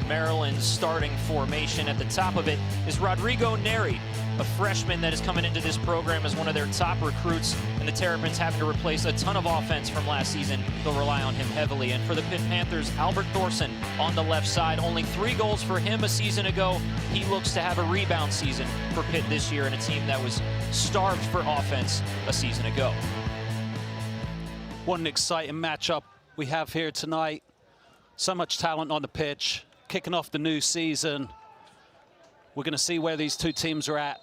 Maryland's starting formation. At the top of it is Rodrigo Neri, a freshman that is coming into this program as one of their top recruits, and the Terrapins having to replace a ton of offense from last season. They'll rely on him heavily. And for the Pitt Panthers, Albert Thorson on the left side. Only 3 goals for him a season ago. He looks to have a rebound season for Pitt this year in a team that was starved for offense a season ago. What an exciting matchup we have here tonight. So much talent on the pitch, kicking off the new season. We're going to see where these two teams are at.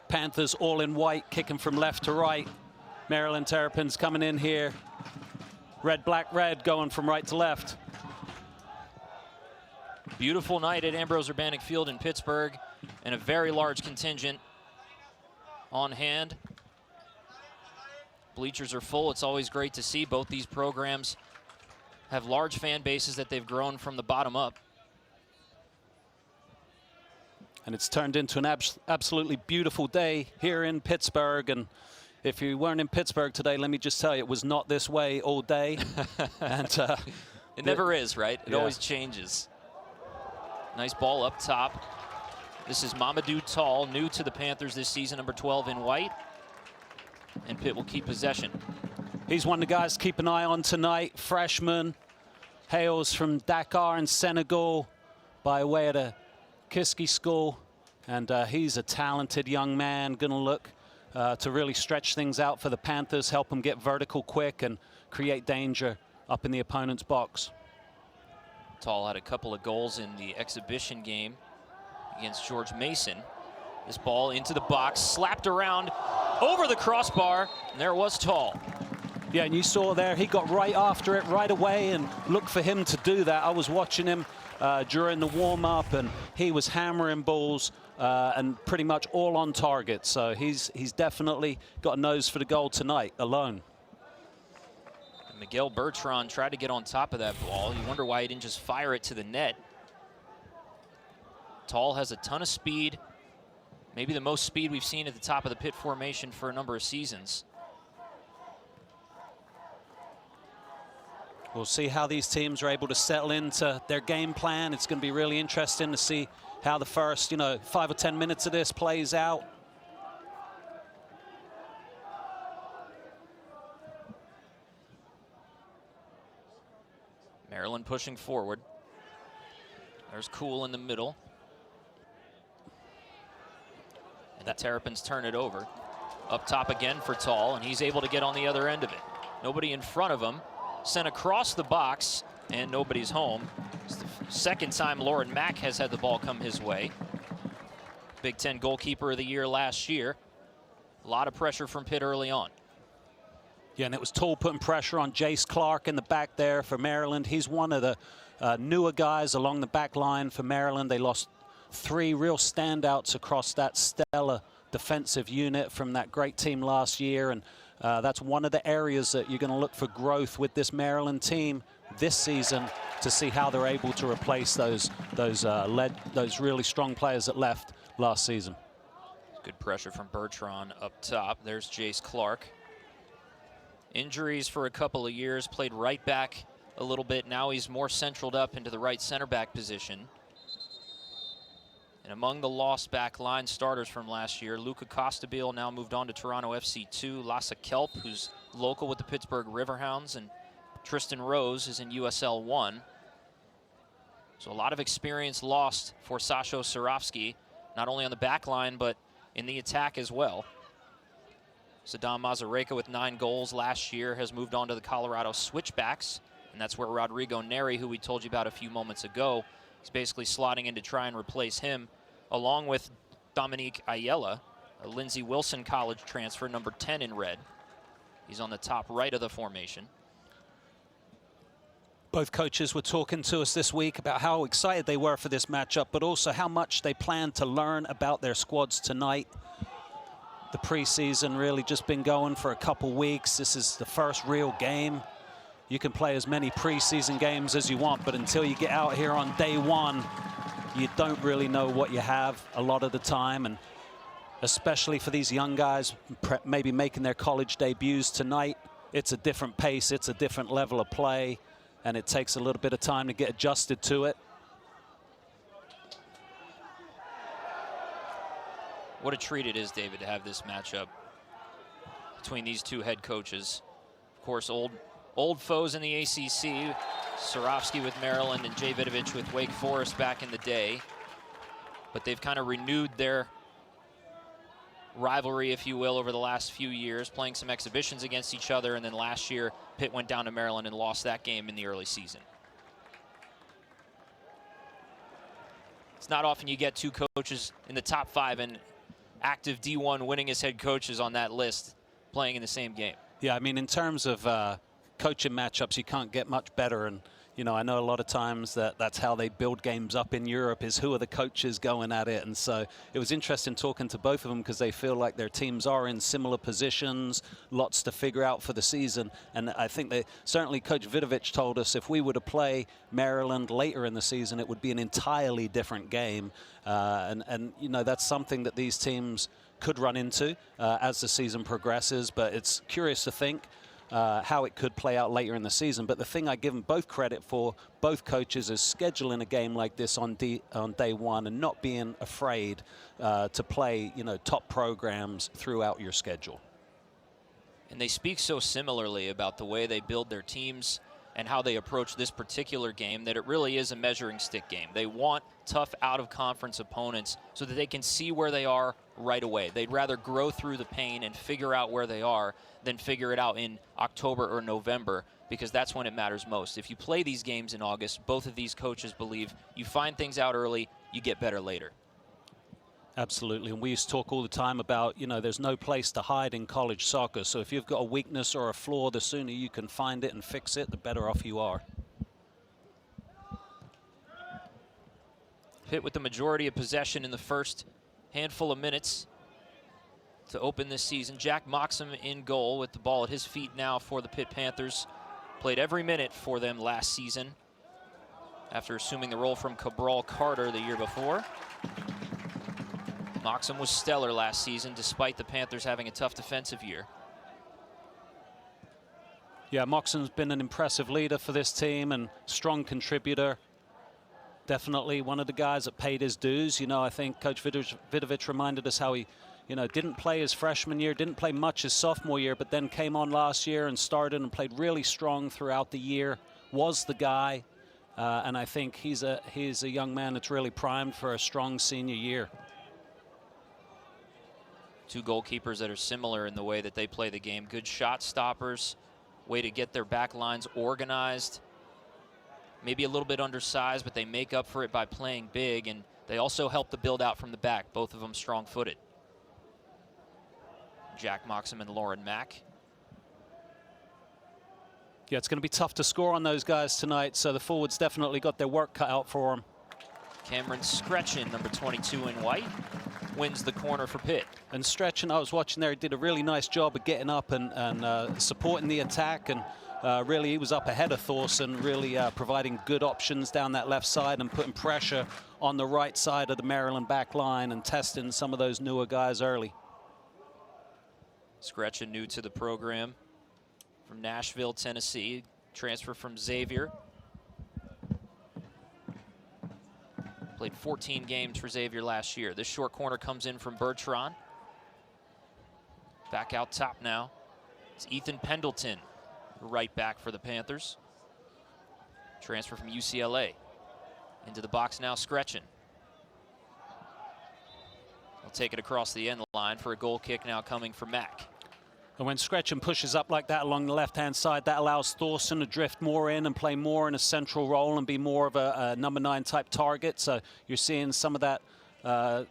Panthers all in white, kicking from left to right. Maryland Terrapins coming in here. Red, black, red, going from right to left. Beautiful night at Ambrose Urbanic Field in Pittsburgh, and a very large contingent on hand. Bleachers are full. It's always great to see. Both these programs have large fan bases that they've grown from the bottom up. And it's turned into an absolutely beautiful day here in Pittsburgh. And if you weren't in Pittsburgh today, let me just tell you, it was not this way all day. And it never is, right? It always changes. Nice ball up top. This is Mamadou Tall, new to the Panthers this season, number 12 in white. And Pitt will keep possession. He's one of the guys to keep an eye on tonight. Freshman, hails from Dakar in Senegal by way of the Kiski School. And he's a talented young man, going to look to really stretch things out for the Panthers, help them get vertical quick and create danger up in the opponent's box. Tall had a couple of goals in the exhibition game against George Mason. This ball into the box, slapped around over the crossbar, and there was Tall. Yeah, and you saw there, he got right after it right away, and look for him to do that. I was watching him during the warm-up, and he was hammering balls and pretty much all on target. So he's definitely got a nose for the goal tonight alone. And Miguel Bertrand tried to get on top of that ball. You wonder why he didn't just fire it to the net. Tall has a ton of speed. Maybe the most speed we've seen at the top of the Pitt formation for a number of seasons. We'll see how these teams are able to settle into their game plan. It's going to be really interesting to see how the first, 5 or 10 minutes of this plays out. Maryland pushing forward. There's Cool in the middle. And the Terrapins turn it over. Up top again for Tall, and he's able to get on the other end of it. Nobody in front of him. Sent across the box, and nobody's home. It's the second time Lauren Mack has had the ball come his way. Big Ten goalkeeper of the year last year. A lot of pressure from Pitt early on. Yeah, and it was Tall putting pressure on Jace Clark in the back there for Maryland. He's one of the newer guys along the back line for Maryland. They lost 3 real standouts across that stellar defensive unit from that great team last year, and that's one of the areas that you're going to look for growth with this Maryland team this season, to see how they're able to replace those really strong players that left last season. Good pressure from Bertrand up top. There's Jace Clark. Injuries for a couple of years, played right back a little bit. Now he's more centraled up into the right center back position. And among the lost back line starters from last year, Luca Costabile now moved on to Toronto FC2. Lasse Kelp, who's local with the Pittsburgh Riverhounds, and Tristan Rose is in USL 1. So a lot of experience lost for Sasho Surofsky, not only on the back line, but in the attack as well. Saddam Mazareka with 9 goals last year has moved on to the Colorado Switchbacks, and that's where Rodrigo Neri, who we told you about a few moments ago, is basically slotting in to try and replace him, along with Dominique Ayala, a Lindsey Wilson college transfer, number 10 in red. He's on the top right of the formation. Both coaches were talking to us this week about how excited they were for this matchup, but also how much they plan to learn about their squads tonight. The preseason really just been going for a couple weeks. This is the first real game. You can play as many preseason games as you want, but until you get out here on day one, you don't really know what you have a lot of the time. And especially for these young guys maybe making their college debuts tonight, it's a different pace, it's a different level of play, and it takes a little bit of time to get adjusted to it. What a treat it is, David, to have this matchup between these two head coaches. Of course, old foes in the ACC, Sorofsky with Maryland and Jay Vidovich with Wake Forest back in the day. But they've kind of renewed their rivalry, if you will, over the last few years, playing some exhibitions against each other. And then last year, Pitt went down to Maryland and lost that game in the early season. It's not often you get two coaches in the top 5 and active D1 winningest head coaches on that list playing in the same game. Yeah, I mean, in terms of coaching matchups, you can't get much better. And, you know, I know a lot of times that's how they build games up in Europe, is who are the coaches going at it. And so it was interesting talking to both of them because they feel like their teams are in similar positions, lots to figure out for the season. And I think certainly Coach Vidovich told us if we were to play Maryland later in the season, it would be an entirely different game. And you know, that's something that these teams could run into as the season progresses. But it's curious to think how it could play out later in the season. But the thing I give them both credit for, both coaches, is scheduling a game like this on day one and not being afraid to play, you know, top programs throughout your schedule. And they speak so similarly about the way they build their teams and how they approach this particular game that it really is a measuring stick game. They want tough out-of-conference opponents so that they can see where they are right away. They'd rather grow through the pain and figure out where they are than figure it out in October or November, because that's when it matters most. If you play these games in August, both of these coaches believe you find things out early, you get better later. Absolutely, and we used to talk all the time about, you know, there's no place to hide in college soccer. So if you've got a weakness or a flaw, the sooner you can find it and fix it, the better off you are. Pitt with the majority of possession in the first handful of minutes to open this season. Jack Moxham in goal with the ball at his feet now for the Pitt Panthers. Played every minute for them last season after assuming the role from Cabral Carter the year before. Moxham was stellar last season, despite the Panthers having a tough defensive year. Yeah, Moxham's been an impressive leader for this team and strong contributor. Definitely one of the guys that paid his dues. You know, I think Coach Vidovich reminded us how he, you know, didn't play his freshman year, didn't play much his sophomore year, but then came on last year and started and played really strong throughout the year, was the guy. And I think he's a young man that's really primed for a strong senior year. Two goalkeepers that are similar in the way that they play the game. Good shot stoppers, way to get their back lines organized. Maybe a little bit undersized, but they make up for it by playing big, and they also help the build out from the back, both of them strong-footed. Jack Moxham and Lauren Mack. Yeah, it's going to be tough to score on those guys tonight, so the forwards definitely got their work cut out for them. Cameron Scretchen, number 22 in white, wins the corner for Pitt. And Stretchen, I was watching there, he did a really nice job of getting up and supporting the attack, and really he was up ahead of Thorson, really providing good options down that left side and putting pressure on the right side of the Maryland back line and testing some of those newer guys early. Scretchen, new to the program from Nashville, Tennessee, transfer from Xavier. Played 14 games for Xavier last year. This short corner comes in from Bertrand. Back out top now. It's Ethan Pendleton, right back for the Panthers. Transfer from UCLA. Into the box now, Scretchen. He'll take it across the end line for a goal kick now coming from Mack. And when Scretchen pushes up like that along the left-hand side, that allows Thorson to drift more in and play more in a central role and be more of a number 9 type target. So you're seeing some of that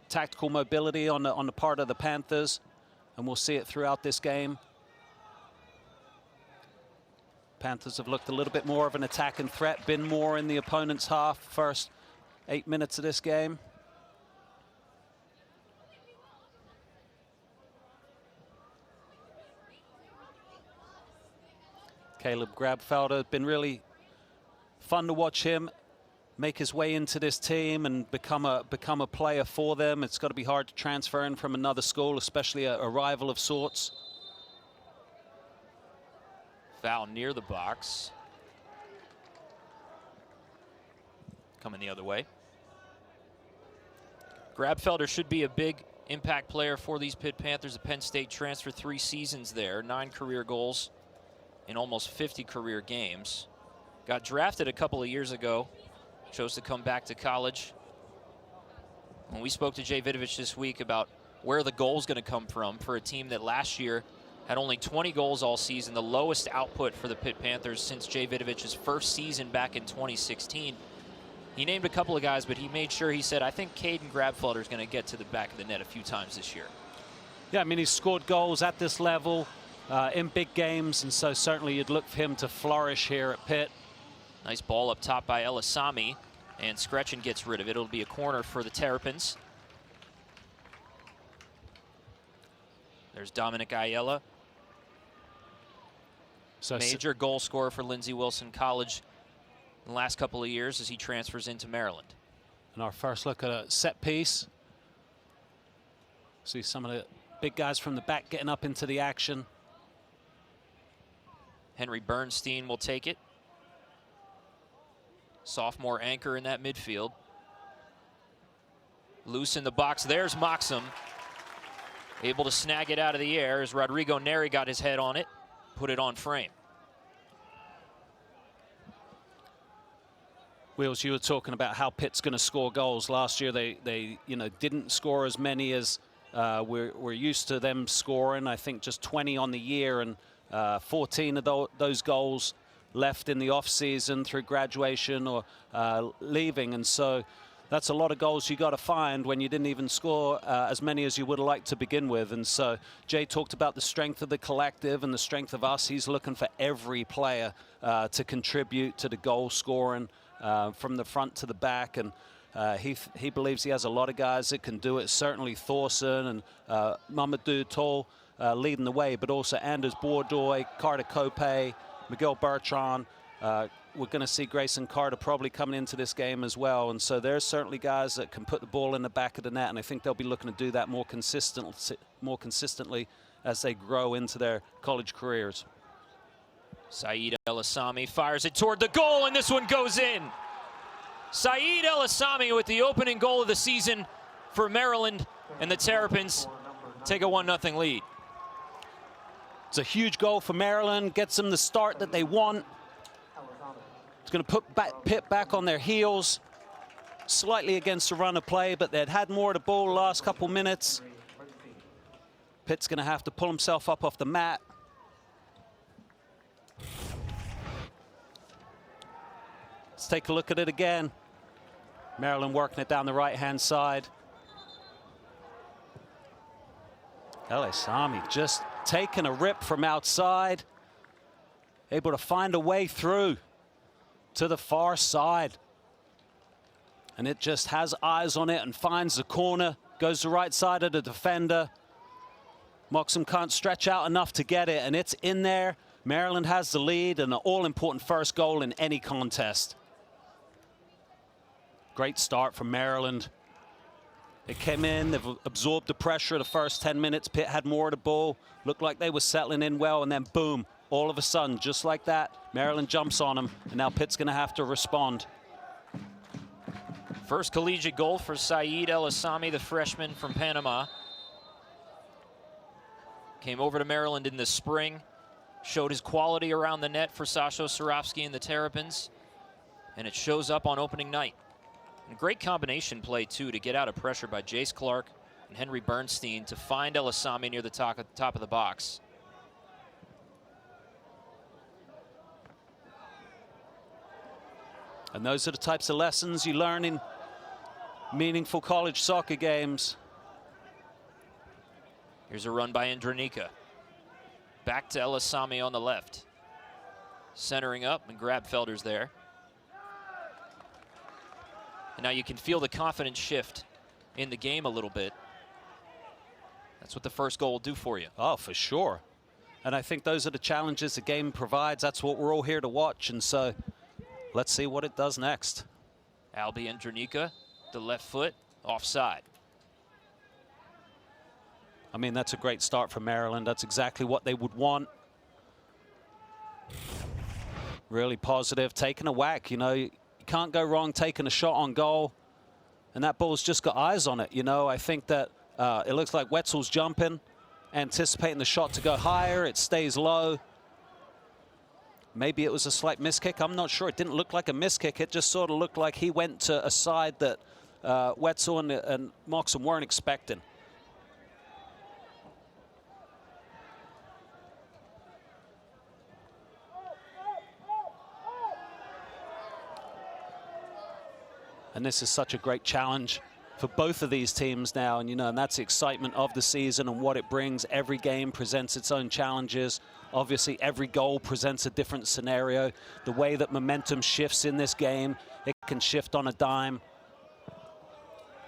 tactical mobility on the part of the Panthers, and we'll see it throughout this game. Panthers have looked a little bit more of an attacking threat, been more in the opponent's half first 8 minutes of this game. Caleb Grabfelder has been really fun to watch him make his way into this team and become a player for them. It's got to be hard to transfer in from another school, especially a rival of sorts. Foul near the box. Coming the other way. Grabfelder should be a big impact player for these Pitt Panthers. A Penn State transfer, 3 seasons there, 9 career goals in almost 50 career games. Got drafted a couple of years ago, chose to come back to college. When we spoke to Jay Vidovich this week about where the goal's going to come from for a team that last year had only 20 goals all season, the lowest output for the Pitt Panthers since Jay Vidovich's first season back in 2016. He named a couple of guys, but he made sure, he said, I think Caden Grabfelder is going to get to the back of the net a few times this year. Yeah, I mean, he's scored goals at this level in big games, and so certainly you'd look for him to flourish here at Pitt. Nice ball up top by Elisami, and Scretchen gets rid of it. It'll be a corner for the Terrapins. There's Dominic Ayala. So major goal scorer for Lindsey Wilson College in the last couple of years as he transfers into Maryland. And our first look at a set piece. See some of the big guys from the back getting up into the action. Henry Bernstein will take it. Sophomore anchor in that midfield. Loose in the box. There's Moxham. Able to snag it out of the air as Rodrigo Neri got his head on it. Put it on frame. Wheels, you were talking about how Pitt's going to score goals. Last year they didn't score as many as we're used to them scoring. I think just 20 on the year, and 14 of those goals left in the off season through graduation or leaving, and so that's a lot of goals you got to find when you didn't even score as many as you would have liked to begin with. And so Jay talked about the strength of the collective and the strength of us. He's looking for every player to contribute to the goal scoring from the front to the back, and he believes he has a lot of guys that can do it. Certainly Thorson and Mamadou Tall leading the way, but also Anders Bordoy, Carter Cope, Miguel Bertrand. We're going to see Grayson Carter probably coming into this game as well. And so there's certainly guys that can put the ball in the back of the net, and I think they'll be looking to do that more consistently as they grow into their college careers. Saeed Elisami fires it toward the goal, and this one goes in. Saeed Elisami with the opening goal of the season for Maryland, and the Terrapins take a 1-0 lead. It's a huge goal for Maryland, gets them the start that they want. It's going to put Pitt back on their heels, slightly against the run of play, but they'd had more of the ball the last couple minutes. Pitt's going to have to pull himself up off the mat. Let's take a look at it again. Maryland working it down the right-hand side. Elisami just taking a rip from outside, able to find a way through to the far side. And it just has eyes on it and finds the corner, goes to the right side of the defender. Moxham can't stretch out enough to get it, and it's in there. Maryland has the lead and an all-important first goal in any contest. Great start from Maryland. It came in, they've absorbed the pressure of the first 10 minutes. Pitt had more of the ball, looked like they were settling in well, and then boom, all of a sudden, just like that, Maryland jumps on them, and now Pitt's going to have to respond. First collegiate goal for Saeed Elisami, the freshman from Panama. Came over to Maryland in the spring, showed his quality around the net for Sasho Surofsky and the Terrapins, and it shows up on opening night. And great combination play, too, to get out of pressure by Jace Clark and Henry Bernstein to find Elisami near the top of the box. And those are the types of lessons you learn in meaningful college soccer games. Here's a run by Indranika. Back to Elisami on the left. Centering up, and Grabfelder's there. And now you can feel the confidence shift in the game a little bit. That's what the first goal will do for you. Oh, for sure. And I think those are the challenges the game provides. That's what we're all here to watch. And so let's see what it does next. Albie Indranika, the left foot, offside. I mean, that's a great start for Maryland. That's exactly what they would want. Really positive, taking a whack. You know, you can't go wrong taking a shot on goal. And that ball's just got eyes on it. You know, I think that It looks like Wetzel's jumping, anticipating the shot to go higher. It stays low. Maybe it was a slight miss kick. I'm not sure. It didn't look like a miss kick. It just sort of looked like he went to a side that Wetzel and Moxon weren't expecting. And this is such a great challenge for both of these teams now. And, and that's the excitement of the season and what it brings. Every game presents its own challenges. Obviously, every goal presents a different scenario. The way that momentum shifts in this game, it can shift on a dime.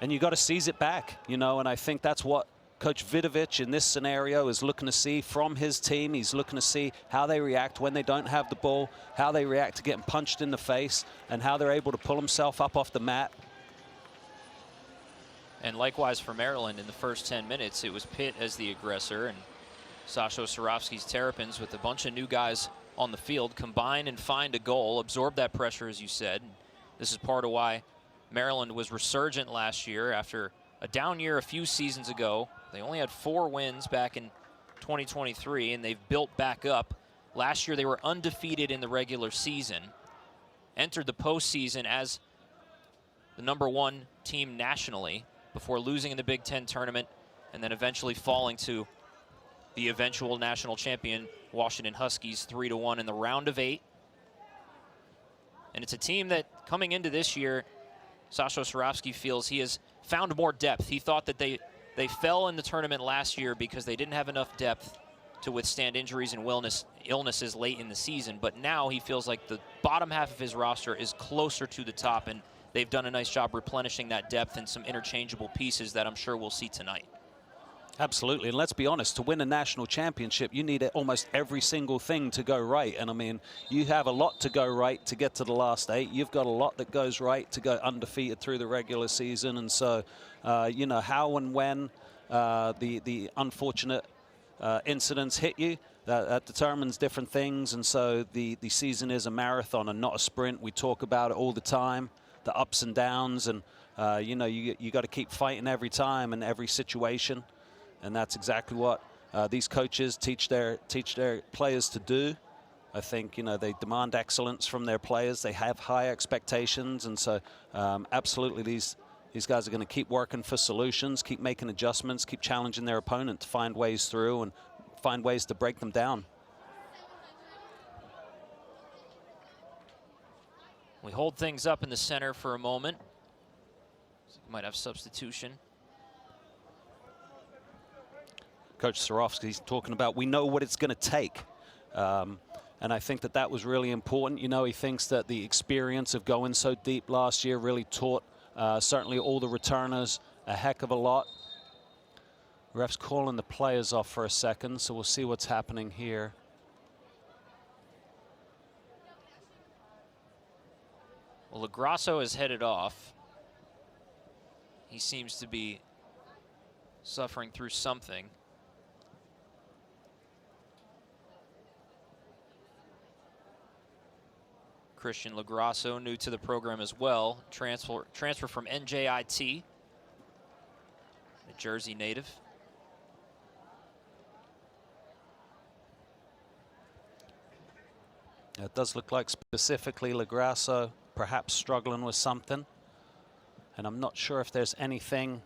And you got to seize it back, and I think that's what Coach Vidovic in this scenario is looking to see from his team. He's looking to see how they react when they don't have the ball, how they react to getting punched in the face, and how they're able to pull himself up off the mat. And likewise for Maryland in the first 10 minutes, it was Pitt as the aggressor, and Sasho Surofsky's Terrapins with a bunch of new guys on the field combine and find a goal, absorb that pressure, as you said. This is part of why Maryland was resurgent last year after a down year a few seasons ago. They only had 4 wins back in 2023, and they've built back up. Last year they were undefeated in the regular season, entered the postseason as the #1 team nationally before losing in the Big Ten tournament and then eventually falling to the eventual national champion Washington Huskies 3-1 in the round of 8. And it's a team that coming into this year, Sasho Surofsky feels he has found more depth. He thought that they fell in the tournament last year because they didn't have enough depth to withstand injuries and illnesses late in the season. But now he feels like the bottom half of his roster is closer to the top, and they've done a nice job replenishing that depth and some interchangeable pieces that I'm sure we'll see tonight. Absolutely, and let's be honest, to win a national championship, you need almost every single thing to go right. And I mean, you have a lot to go right to get to the last 8. You've got a lot that goes right to go undefeated through the regular season. And so, how and when the unfortunate incidents hit you, that determines different things. And so the season is a marathon and not a sprint. We talk about it all the time, the ups and downs, and you got to keep fighting every time and every situation. And that's exactly what these coaches teach their players to do. I think, they demand excellence from their players. They have high expectations. And so absolutely these guys are going to keep working for solutions, keep making adjustments, keep challenging their opponent to find ways through and find ways to break them down. We hold things up in the center for a moment. Might have substitution. Coach Surofsky's talking about, we know what it's going to take. And I think that was really important. He thinks that the experience of going so deep last year really taught certainly all the returners a heck of a lot. Ref's calling the players off for a second, so we'll see what's happening here. Well, Lagrasso is headed off. He seems to be suffering through something. Christian Lagrasso, new to the program as well. Transfer from NJIT, a Jersey native. It does look like specifically Lagrasso perhaps struggling with something. And I'm not sure if there's anything,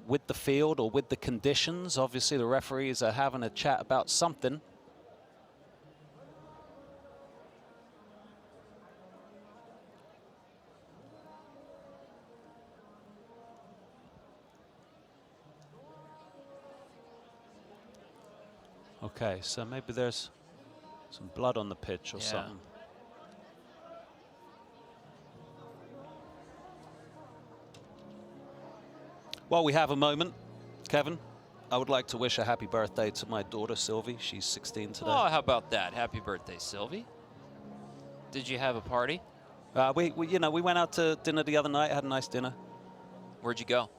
with the field or with the conditions. Obviously, the referees are having a chat about something. Okay, so maybe there's some blood on the pitch or something. While we have a moment, Kevin, I would like to wish a happy birthday to my daughter, Sylvie. She's 16 today. Oh, how about that? Happy birthday, Sylvie. Did you have a party? We went out to dinner the other night, had a nice dinner. Where'd you go?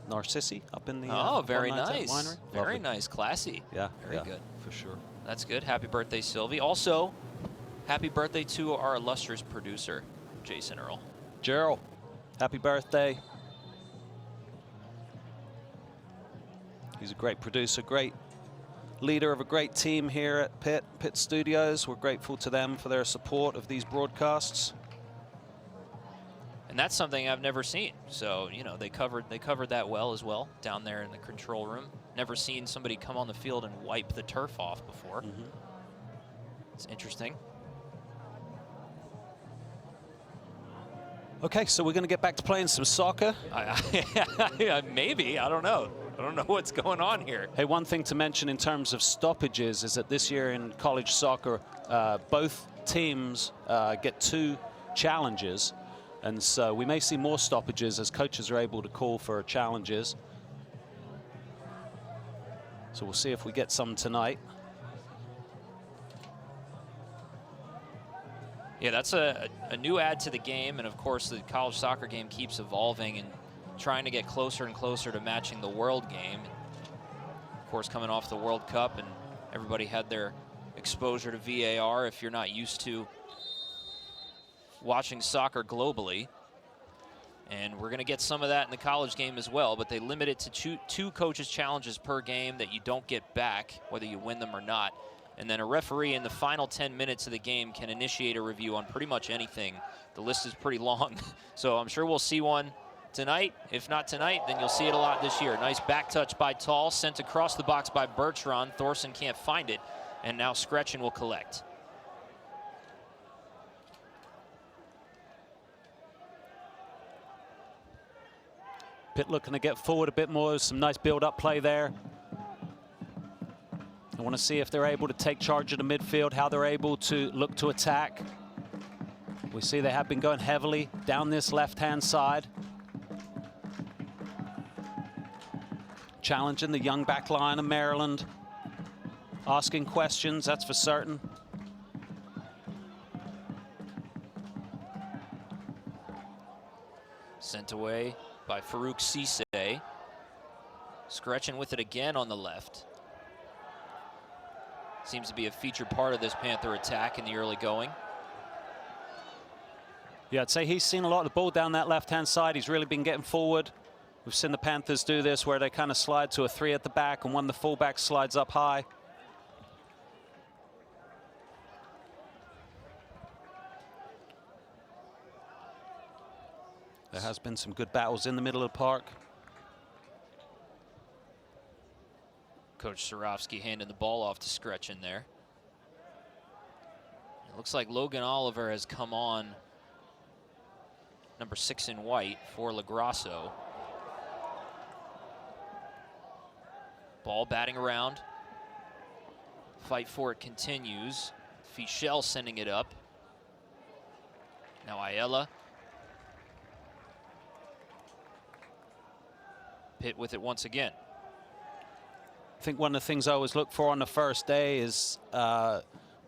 Narcissi, up in the very nice. Winery. Very Lovely. nice, classy. Yeah, very good. For sure. That's good. Happy birthday, Sylvie. Also, happy birthday to our illustrious producer, Jason Earl. Gerald, happy birthday. He's a great producer, great leader of a great team here at Pitt Studios. We're grateful to them for their support of these broadcasts. And that's something I've never seen. So, you know, they covered that well as well down there in the control room. Never seen somebody come on the field and wipe the turf off before. It's interesting. Okay, so we're going to get back to playing some soccer. Maybe, I don't know. I don't know what's going on here. Hey, one thing to mention in terms of stoppages is that this year in college soccer, both teams get 2 challenges. And so we may see more stoppages as coaches are able to call for challenges. So we'll see if we get some tonight. Yeah, that's a new add to the game. And of course, the college soccer game keeps evolving and trying to get closer and closer to matching the world game. Of course, coming off the World Cup, and everybody had their exposure to VAR if you're not used to watching soccer globally. And we're going to get some of that in the college game as well, but they limit it to 2 coaches' challenges per game that you don't get back, whether you win them or not. And then a referee in the final 10 minutes of the game can initiate a review on pretty much anything. The list is pretty long, so I'm sure we'll see one tonight. If not tonight, then you'll see it a lot this year. Nice back touch by Tall, sent across the box by Bertrand. Thorson can't find it, and now Scretchen will collect. Pitt looking to get forward a bit more. Some nice build-up play there. I want to see if they're able to take charge of the midfield, how they're able to look to attack. We see they have been going heavily down this left-hand side. Challenging the young back line of Maryland. Asking questions, that's for certain. Sent away by Farouk Cisse. Scretchen with it again on the left. Seems to be a featured part of this Panther attack in the early going. Yeah, I'd say he's seen a lot of the ball down that left-hand side. He's really been getting forward. We've seen the Panthers do this where they kind of slide to a 3 at the back and one of the fullbacks slides up high. There has been some good battles in the middle of the park. Coach Sarofsky handing the ball off to Scretchen there. It looks like Logan Oliver has come on, number 6 in white for LaGrasso. Ball batting around. Fight for it continues. Fischel sending it up. Now Ayala. Pitt with it once again. I think one of the things I always look for on the first day is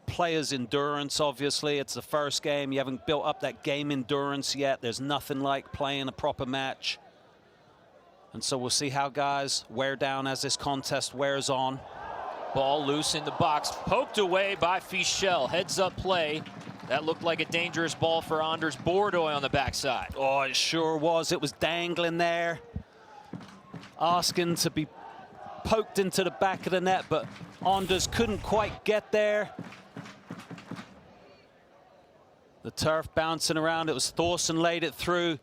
players' endurance. Obviously, it's the first game. You haven't built up that game endurance yet. There's nothing like playing a proper match. And so we'll see how guys wear down as this contest wears on. Ball loose in the box, poked away by Fischel. Heads up play. That looked like a dangerous ball for Anders Bordoy on the backside. Oh, it sure was. It was dangling there, asking to be poked into the back of the net, but Anders couldn't quite get there. The turf bouncing around. It was Thorson laid it through.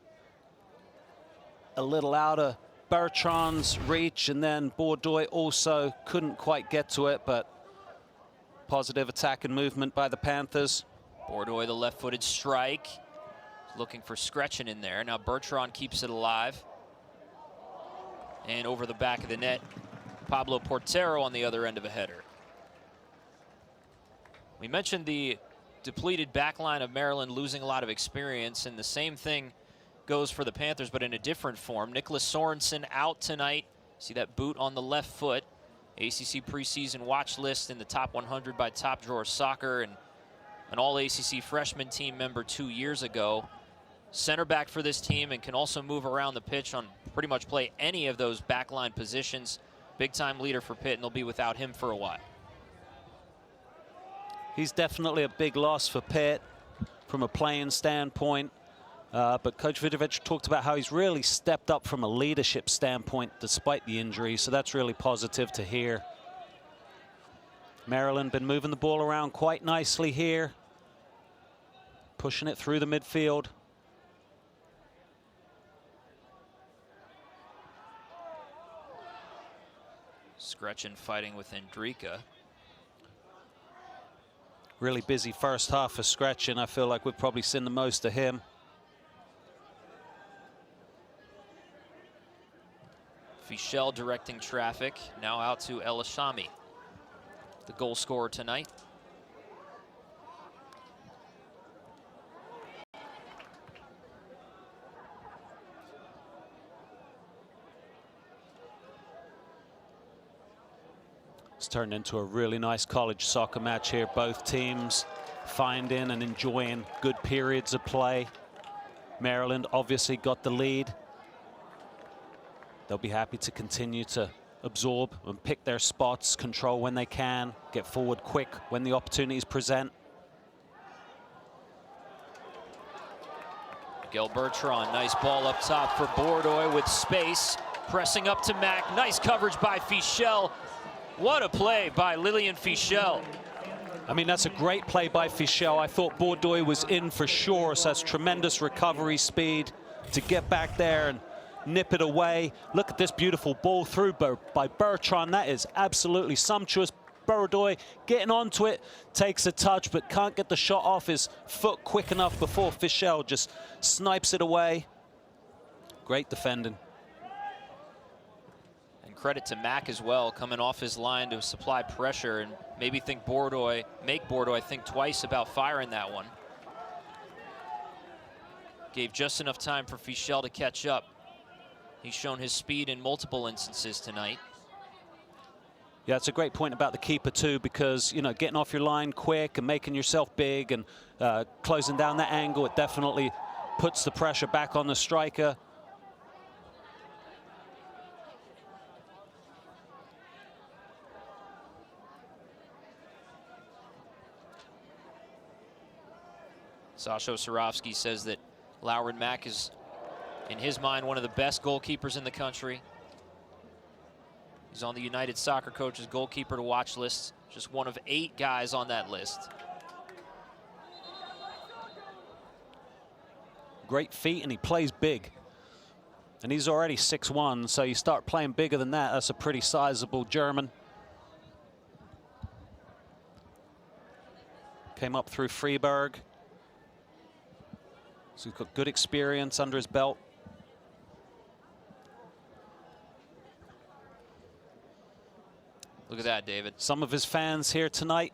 A little out of Bertrand's reach, and then Bordoy also couldn't quite get to it, but positive attack and movement by the Panthers. Bordoy, the left-footed strike. Looking for Scretchen in there. Now Bertrand keeps it alive. And over the back of the net, Pablo Portero on the other end of a header. We mentioned the depleted backline of Maryland losing a lot of experience, and the same thing goes for the Panthers, but in a different form. Nicholas Sorensen out tonight. See that boot on the left foot. ACC preseason watch list in the top 100 by Top Drawer Soccer, and an all-ACC freshman team member 2 years ago. Center back for this team and can also move around the pitch on pretty much play any of those backline positions. Big-time leader for Pitt, and they'll be without him for a while. He's definitely a big loss for Pitt from a playing standpoint. But Coach Vidovic talked about how he's really stepped up from a leadership standpoint despite the injury, so that's really positive to hear. Maryland been moving the ball around quite nicely here, pushing it through the midfield. Scretchen fighting with Endrika. Really busy first half for Scretchen. I feel like we've probably seen the most of him. Fischel directing traffic, now out to El Ashami, the goal scorer tonight. It's turned into a really nice college soccer match here. Both teams finding and enjoying good periods of play. Maryland obviously got the lead. They'll be happy to continue to absorb and pick their spots, control when they can, get forward quick when the opportunities present. Miguel Bertrand, nice ball up top for Bordoy with space. Pressing up to Mack, nice coverage by Fischel. What a play by Lilian Fischel. I mean, that's a great play by Fischel. I thought Bordoy was in for sure, so that's tremendous recovery speed to get back there and nip it away. Look at this beautiful ball through by Bertrand. That is absolutely sumptuous. Bordoy getting onto it, takes a touch, but can't get the shot off his foot quick enough before Fischel just snipes it away. Great defending. And credit to Mack as well, coming off his line to supply pressure and maybe make Bordoy think twice about firing that one. Gave just enough time for Fischel to catch up. He's shown his speed in multiple instances tonight. Yeah, it's a great point about the keeper too, because, you know, getting off your line quick and making yourself big and closing down that angle, it definitely puts the pressure back on the striker. Sasho Sarovsky says that Lauren Mack is, in his mind, one of the best goalkeepers in the country. He's on the United Soccer Coaches goalkeeper to watch list, just one of 8 guys on that list. Great feet, and he plays big. And he's already 6'1", so you start playing bigger than that, that's a pretty sizable German. Came up through Freiburg. So he's got good experience under his belt. Look at that, David. Some of his fans here tonight.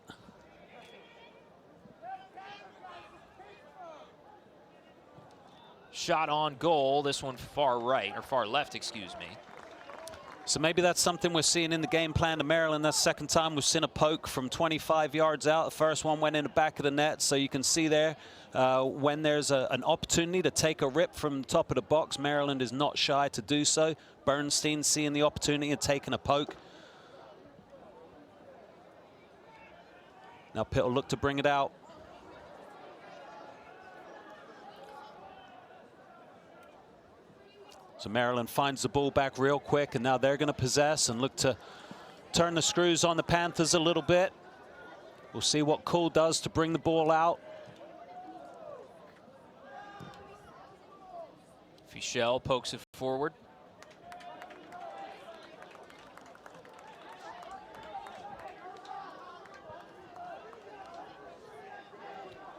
Shot on goal, this one far right, or far left, excuse me. So maybe that's something we're seeing in the game plan to Maryland. That's the second time we've seen a poke from 25 yards out. The first one went in the back of the net, so you can see there when there's an opportunity to take a rip from the top of the box, Maryland is not shy to do so. Bernstein seeing the opportunity and taking a poke. Now Pitt will look to bring it out. So Maryland finds the ball back real quick, and now they're going to possess and look to turn the screws on the Panthers a little bit. We'll see what Cool does to bring the ball out. Fischel pokes it forward.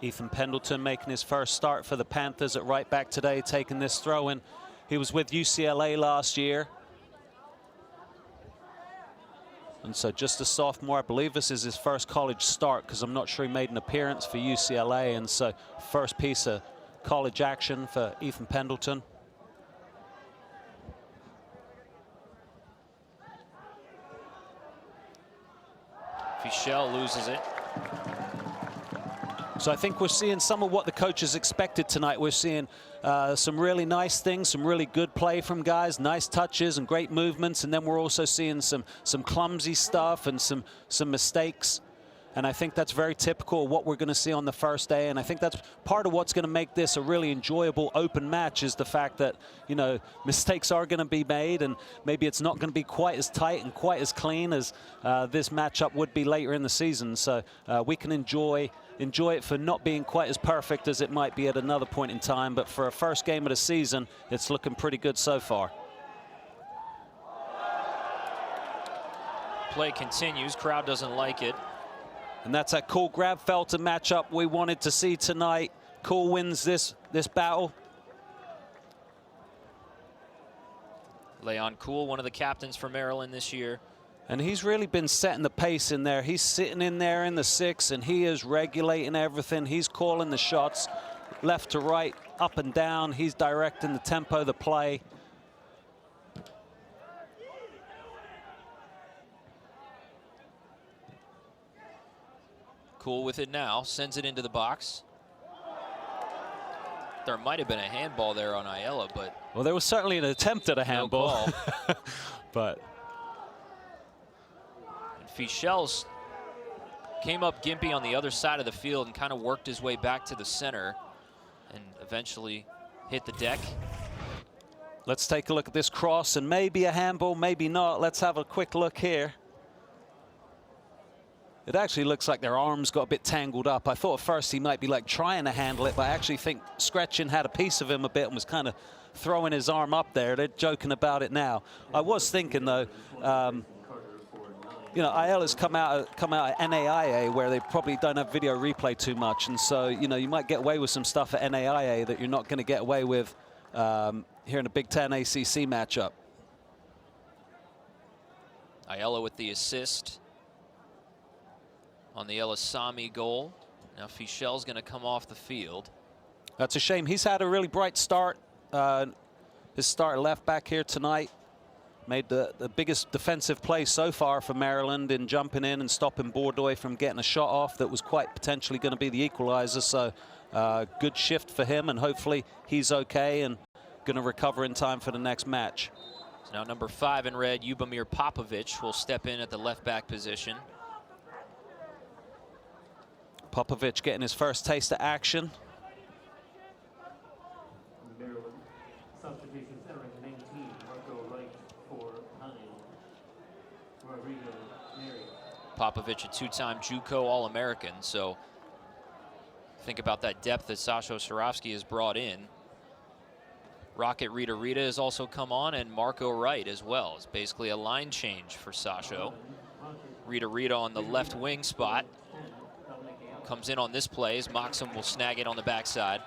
Ethan Pendleton making his first start for the Panthers at right back today, taking this throw in. He was with UCLA last year. And so just a sophomore, I believe this is his first college start, because I'm not sure he made an appearance for UCLA. And so first piece of college action for Ethan Pendleton. Fischel loses it. So I think we're seeing some of what the coaches expected tonight. We're seeing some really nice things, some really good play from guys, nice touches and great movements, and then we're also seeing some clumsy stuff and some mistakes. And I think that's very typical of what we're going to see on the first day. And I think that's part of what's going to make this a really enjoyable open match, is the fact that, you know, mistakes are going to be made, and maybe it's not going to be quite as tight and quite as clean as this matchup would be later in the season. So we can enjoy it for not being quite as perfect as it might be at another point in time. But for a first game of the season, it's looking pretty good so far. Play continues. Crowd doesn't like it. And that's that cool grab Felton matchup we wanted to see tonight. Cool wins this battle. Leon Cool, one of the captains for Maryland this year. And he's really been setting the pace in there. He's sitting in there in the 6, and he is regulating everything. He's calling the shots left to right, up and down. He's directing the tempo of the play. Cool with it now, sends it into the box. There might have been a handball there on Ayala, but... Well, there was certainly an attempt at a handball. No But... And Fichel's came up gimpy on the other side of the field and kind of worked his way back to the center and eventually hit the deck. Let's take a look at this cross, and maybe a handball, maybe not. Let's have a quick look here. It actually looks like their arms got a bit tangled up. I thought at first he might be like trying to handle it, but I actually think Scretchen had a piece of him a bit and was kind of throwing his arm up there. They're joking about it now. I was thinking though, you know, Ayala's come out at NAIA, where they probably don't have video replay too much, and so, you know, you might get away with some stuff at NAIA that you're not going to get away with here in a Big Ten ACC matchup. Ayala with the assist on the Elisami goal. Now Fichel's going to come off the field. That's a shame. He's had a really bright start. His start left back here tonight. Made the biggest defensive play so far for Maryland in jumping in and stopping Bordoy from getting a shot off that was quite potentially going to be the equalizer. So good shift for him, and hopefully he's okay and going to recover in time for the next match. So now number 5 in red, Yubomir Popovic, will step in at the left back position. Popovic getting his first taste of action. Maryland substitutions entering 19. Marco Wright for Honey. Rodrigo Neri. Popovic, a 2-time JUCO All-American, so think about that depth that Sasho Sarovsky has brought in. Rocket Rita has also come on, and Marco Wright as well. It's basically a line change for Sasho. Rita on the left wing spot. Comes in on this play as Moxham will snag it on the backside.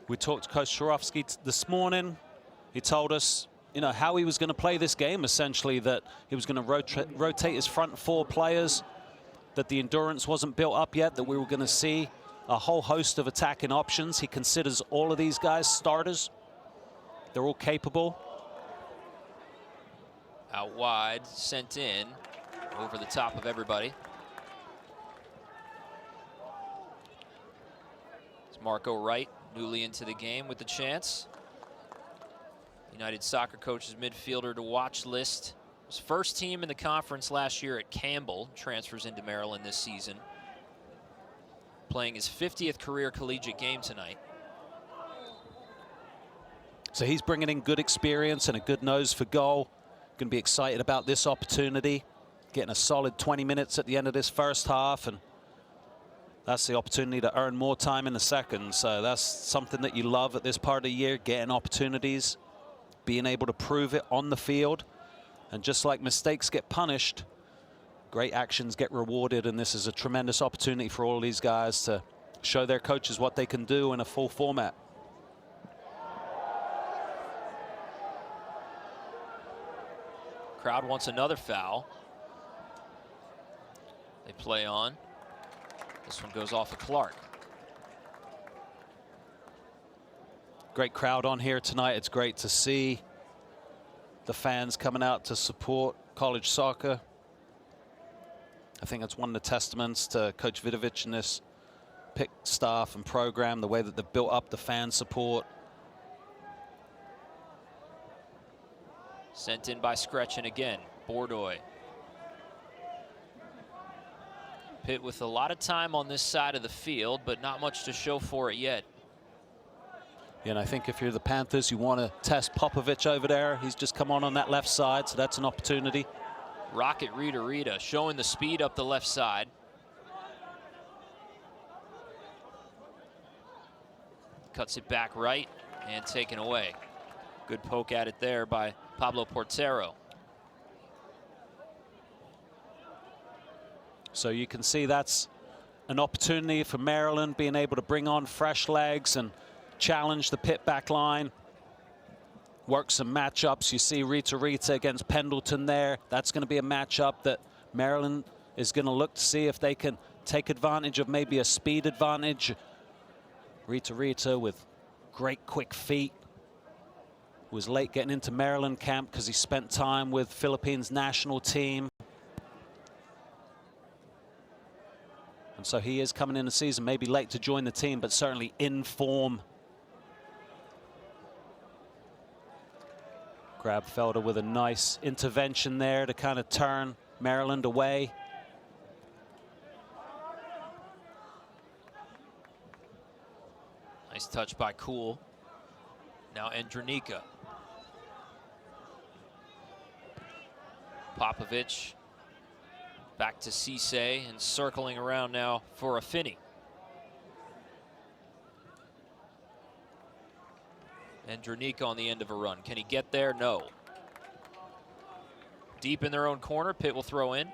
We talked to Coach Sarovsky this morning. He told us, you know, how he was going to play this game, essentially, that he was going to rotate his front 4 players, that the endurance wasn't built up yet, that we were going to see a whole host of attacking options. He considers all of these guys starters. They're all capable. Out wide, sent in, over the top of everybody. It's Marco Wright, newly into the game with the chance. United Soccer Coach's midfielder to watch list. Was first team in the conference last year at Campbell, transfers into Maryland this season. Playing his 50th career collegiate game tonight. So he's bringing in good experience and a good nose for goal. Going to be excited about this opportunity. Getting a solid 20 minutes at the end of this first half, and that's the opportunity to earn more time in the second. So that's something that you love at this part of the year, getting opportunities, being able to prove it on the field. And just like mistakes get punished, great actions get rewarded, and this is a tremendous opportunity for all these guys to show their coaches what they can do in a full format. Crowd wants another foul. They play on. This one goes off of Clark. Great crowd on here tonight. It's great to see the fans coming out to support college soccer. I think that's one of the testaments to Coach Vidovic and this Pitt staff and program, the way that they've built up the fan support. Sent in by Scretchen again. Bordoy. Pitt with a lot of time on this side of the field, but not much to show for it yet. Yeah, and I think if you're the Panthers, you want to test Popovich over there. He's just come on that left side, so that's an opportunity. Rocket Rita showing the speed up the left side. Cuts it back right and taken away. Good poke at it there by Pablo Portero. So you can see that's an opportunity for Maryland, being able to bring on fresh legs and challenge the Pitt back line. Work some matchups. You see Rita against Pendleton there. That's going to be a matchup that Maryland is going to look to see if they can take advantage of, maybe a speed advantage. Rita with great quick feet. Was late getting into Maryland camp because he spent time with Philippines national team. And so he is coming in the season, maybe late to join the team, but certainly in form. Grabfelder with a nice intervention there to kind of turn Maryland away. Nice touch by Cool. Now Andronika. Popovich back to Cisse and circling around now for Affini. Andronika on the end of a run. Can he get there? No. Deep in their own corner. Pitt will throw in.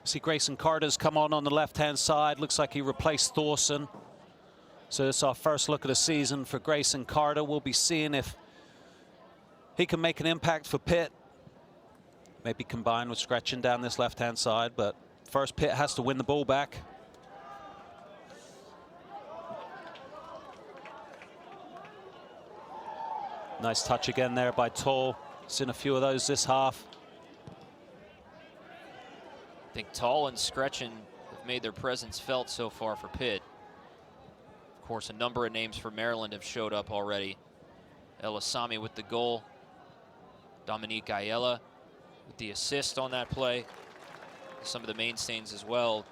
See Grayson Carter's come on the left-hand side. Looks like he replaced Thorson. So it's our first look at the season for Grayson Carter. We'll be seeing if he can make an impact for Pitt. Maybe combined with stretching down this left-hand side, but first Pitt has to win the ball back. Nice touch again there by Tall. Seen a few of those this half. I think Tall and Scretchen have made their presence felt so far for Pitt. Of course, a number of names for Maryland have showed up already. Elisami with the goal. Dominique Ayala with the assist on that play. Some of the mainstays as well.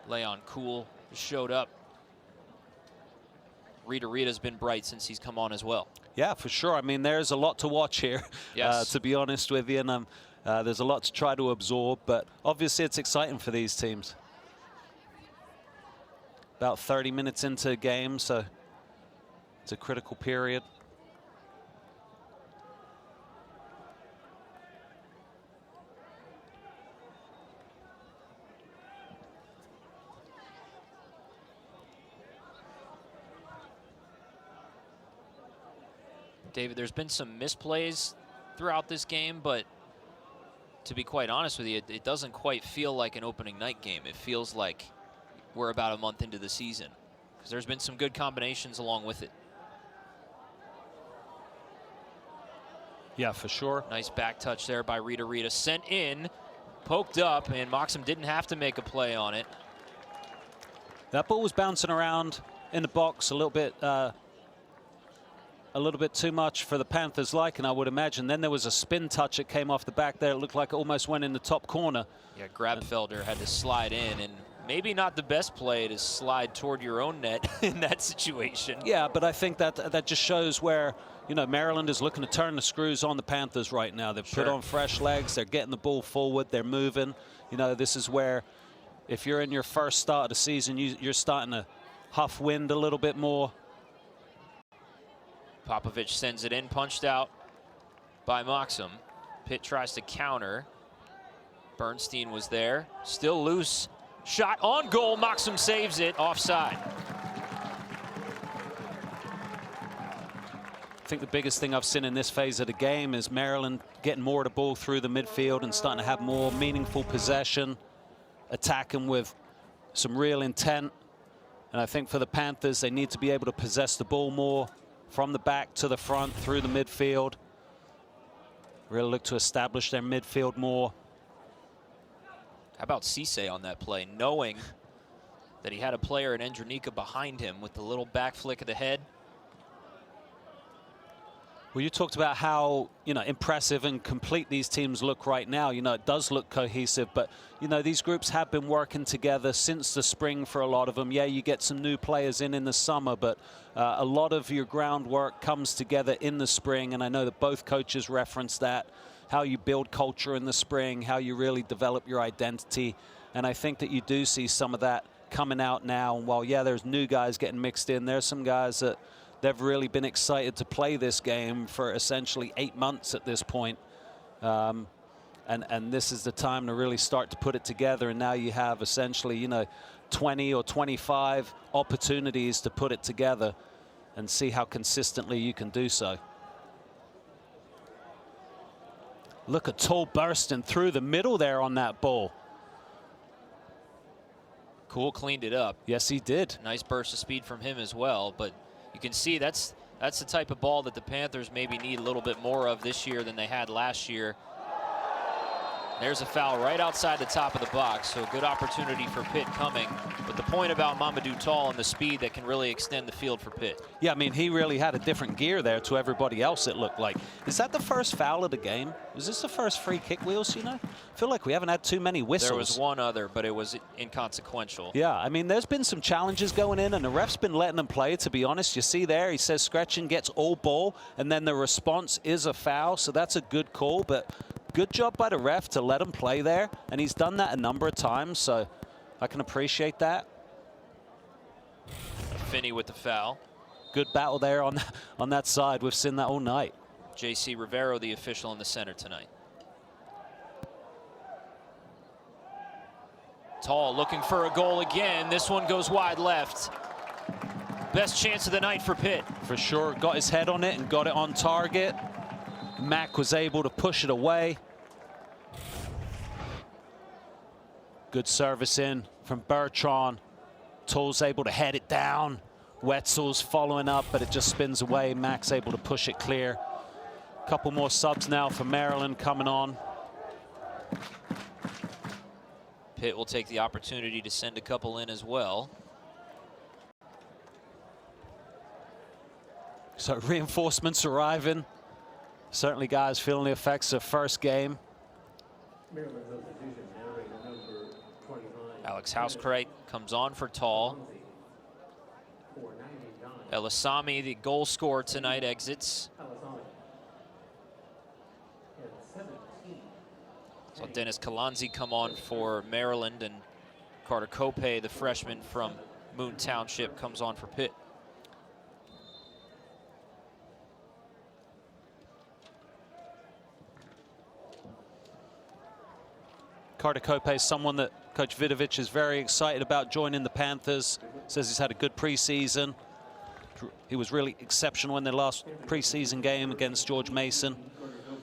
Leon Cool showed up. Rita's been bright since he's come on as well. Yeah, for sure. I mean, there's a lot to watch here, yes. To be honest with you. And there's a lot to try to absorb, but obviously it's exciting for these teams. About 30 minutes into the game, so it's a critical period. David, there's been some misplays throughout this game, but to be quite honest with you, it doesn't quite feel like an opening night game. It feels like we're about a month into the season because there's been some good combinations along with it. Yeah, for sure. Nice back touch there by Rita. Sent in, poked up, and Moxham didn't have to make a play on it. That ball was bouncing around in the box a little bit too much for the Panthers liking, I would imagine. Then there was a spin touch that came off the back there. It looked like it almost went in the top corner. Yeah, Grabfelder had to slide in, and maybe not the best play to slide toward your own net in that situation. Yeah, but I think that just shows where, you know, Maryland is looking to turn the screws on the Panthers right now. They've put on fresh legs. They're getting the ball forward. They're moving. You know, this is where if you're in your first start of the season, you're starting to huff wind a little bit more. Popovich sends it in, punched out by Moxham. Pitt tries to counter. Bernstein was there, still loose. Shot on goal, Moxham saves it, offside. I think the biggest thing I've seen in this phase of the game is Maryland getting more of the ball through the midfield and starting to have more meaningful possession, attacking with some real intent. And I think for the Panthers, they need to be able to possess the ball more from the back to the front, through the midfield. Really look to establish their midfield more. How about Cisse on that play, knowing that he had a player in Andronika behind him with the little back flick of the head. Well, you talked about how, impressive and complete these teams look right now. It does look cohesive, but, these groups have been working together since the spring for a lot of them. Yeah, you get some new players in the summer, but a lot of your groundwork comes together in the spring, and I know that both coaches reference that, how you build culture in the spring, how you really develop your identity, and I think that you do see some of that coming out now. And while, yeah, there's new guys getting mixed in, there's some guys that they've really been excited to play this game for essentially 8 months at this point. And this is the time to really start to put it together. And now you have essentially, 20 or 25 opportunities to put it together and see how consistently you can do so. Look at Tall bursting through the middle there on that ball. Cool cleaned it up. Yes, he did. Nice burst of speed from him as well, but you can see that's the type of ball that the Panthers maybe need a little bit more of this year than they had last year. There's a foul right outside the top of the box, so good opportunity for Pitt coming. But the point about Mamadou Tall and the speed that can really extend the field for Pitt. Yeah, I mean, he really had a different gear there to everybody else, it looked like. Is that the first foul of the game? Was this the first free kick, Wheels, I feel like we haven't had too many whistles. There was one other, but it was inconsequential. Yeah, I mean, there's been some challenges going in, and the ref's been letting them play, to be honest. You see there, he says Scretchen gets all ball, and then the response is a foul, so that's a good call, but good job by the ref to let him play there, and he's done that a number of times, so I can appreciate that. Finney with the foul. Good battle there on that side. We've seen that all night. J.C. Rivero, the official in the center tonight. Tall looking for a goal again. This one goes wide left. Best chance of the night for Pitt. For sure, got his head on it and got it on target. Mack was able to push it away. Good service in from Bertrand. Tall's able to head it down. Wetzel's following up, but it just spins away. Mack's able to push it clear. Couple more subs now for Maryland coming on. Pitt will take the opportunity to send a couple in as well. So reinforcements arriving. Certainly guys feeling the effects of first game. Alex Housecrite comes on for Tall. Elisami, the goal scorer tonight, exits. So Dennis Kalanzi come on for Maryland, and Carter Cope, the freshman from Moon Township, comes on for Pitt. Carter Cope is someone that Coach Vidovic is very excited about joining the Panthers. Says he's had a good preseason. He was really exceptional in their last preseason game against George Mason.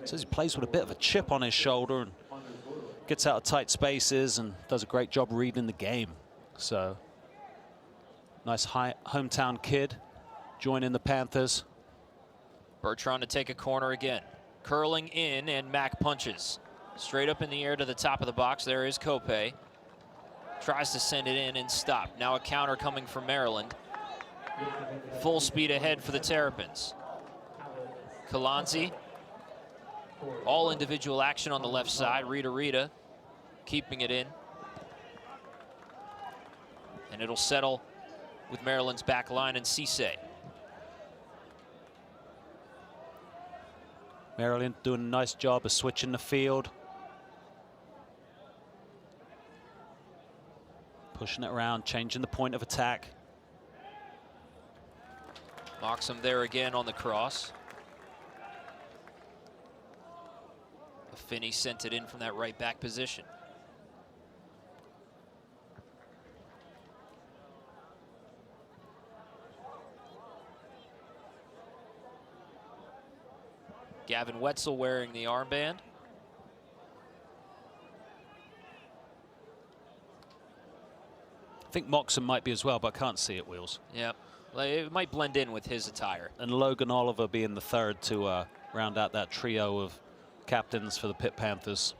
Says he plays with a bit of a chip on his shoulder and gets out of tight spaces and does a great job reading the game. So, nice hometown kid joining the Panthers. Bertrand to take a corner again. Curling in, and Mack punches. Straight up in the air to the top of the box. There is Cope. Tries to send it in and stop. Now a counter coming from Maryland. Full speed ahead for the Terrapins. Kalanzi. All individual action on the left side. Rita keeping it in. And it'll settle with Maryland's back line and Cisse. Maryland doing a nice job of switching the field. Pushing it around, changing the point of attack. Moxham there again on the cross. Finney sent it in from that right back position. Gavin Wetzel wearing the armband. I think Moxham might be as well, but I can't see it, Wheels. Yep. It might blend in with his attire. And Logan Oliver being the third to round out that trio of captains for the Pitt Panthers.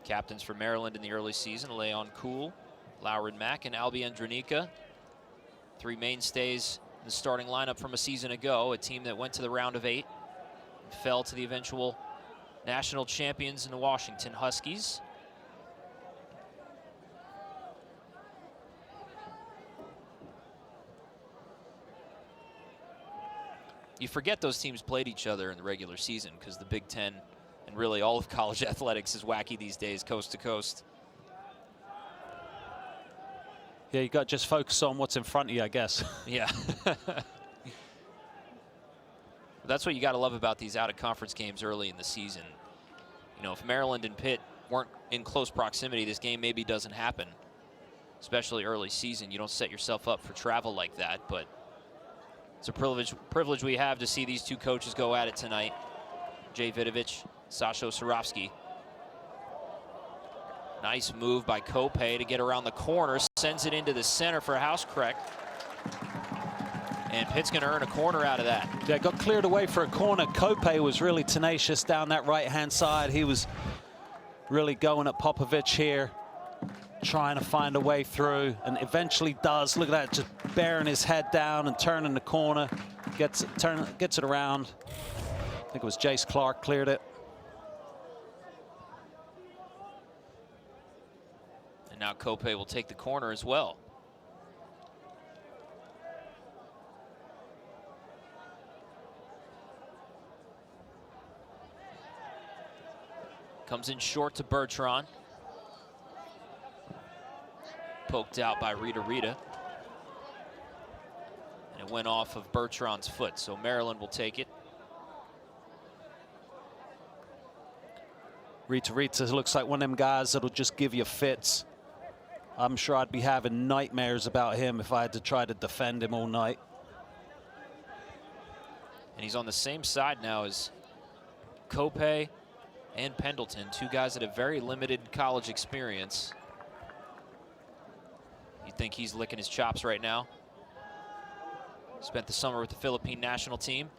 Captains for Maryland in the early season: Leon Kuhl, Lauren Mack, and Albion Dranica. Three mainstays in the starting lineup from a season ago, a team that went to the round of 8 and fell to the eventual national champions in the Washington Huskies. You forget those teams played each other in the regular season because the Big Ten and really all of college athletics is wacky these days, coast to coast. Yeah, you got to just focus on what's in front of you, I guess. Yeah. That's what you got to love about these out-of-conference games early in the season. You know, if Maryland and Pitt weren't in close proximity, this game maybe doesn't happen, especially early season. You don't set yourself up for travel like that, but it's a privilege we have to see these two coaches go at it tonight. Jay Vidovich, Sasho Surovsky. Nice move by Kope to get around the corner, sends it into the center for Housekrek. And Pitt's going to earn a corner out of that. Yeah, got cleared away for a corner. Kope was really tenacious down that right-hand side. He was really going at Popovic here, trying to find a way through, and eventually does. Look at that, just bearing his head down and turning the corner. Gets it around. I think it was Jace Clark cleared it. And now Kope will take the corner as well. Comes in short to Bertrand. Poked out by Rita. And it went off of Bertrand's foot, so Maryland will take it. Rita looks like one of them guys that'll just give you fits. I'm sure I'd be having nightmares about him if I had to try to defend him all night. And he's on the same side now as Kope and Pendleton, two guys that have very limited college experience. You think he's licking his chops right now? Spent the summer with the Philippine national team.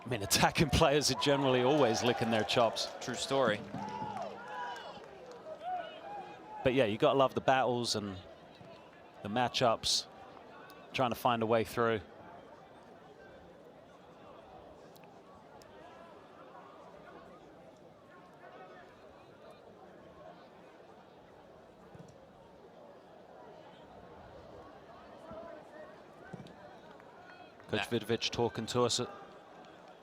I mean, attacking players are generally always licking their chops. True story. But yeah, you got to love the battles and the matchups, trying to find a way through. Coach Vidovich talking to us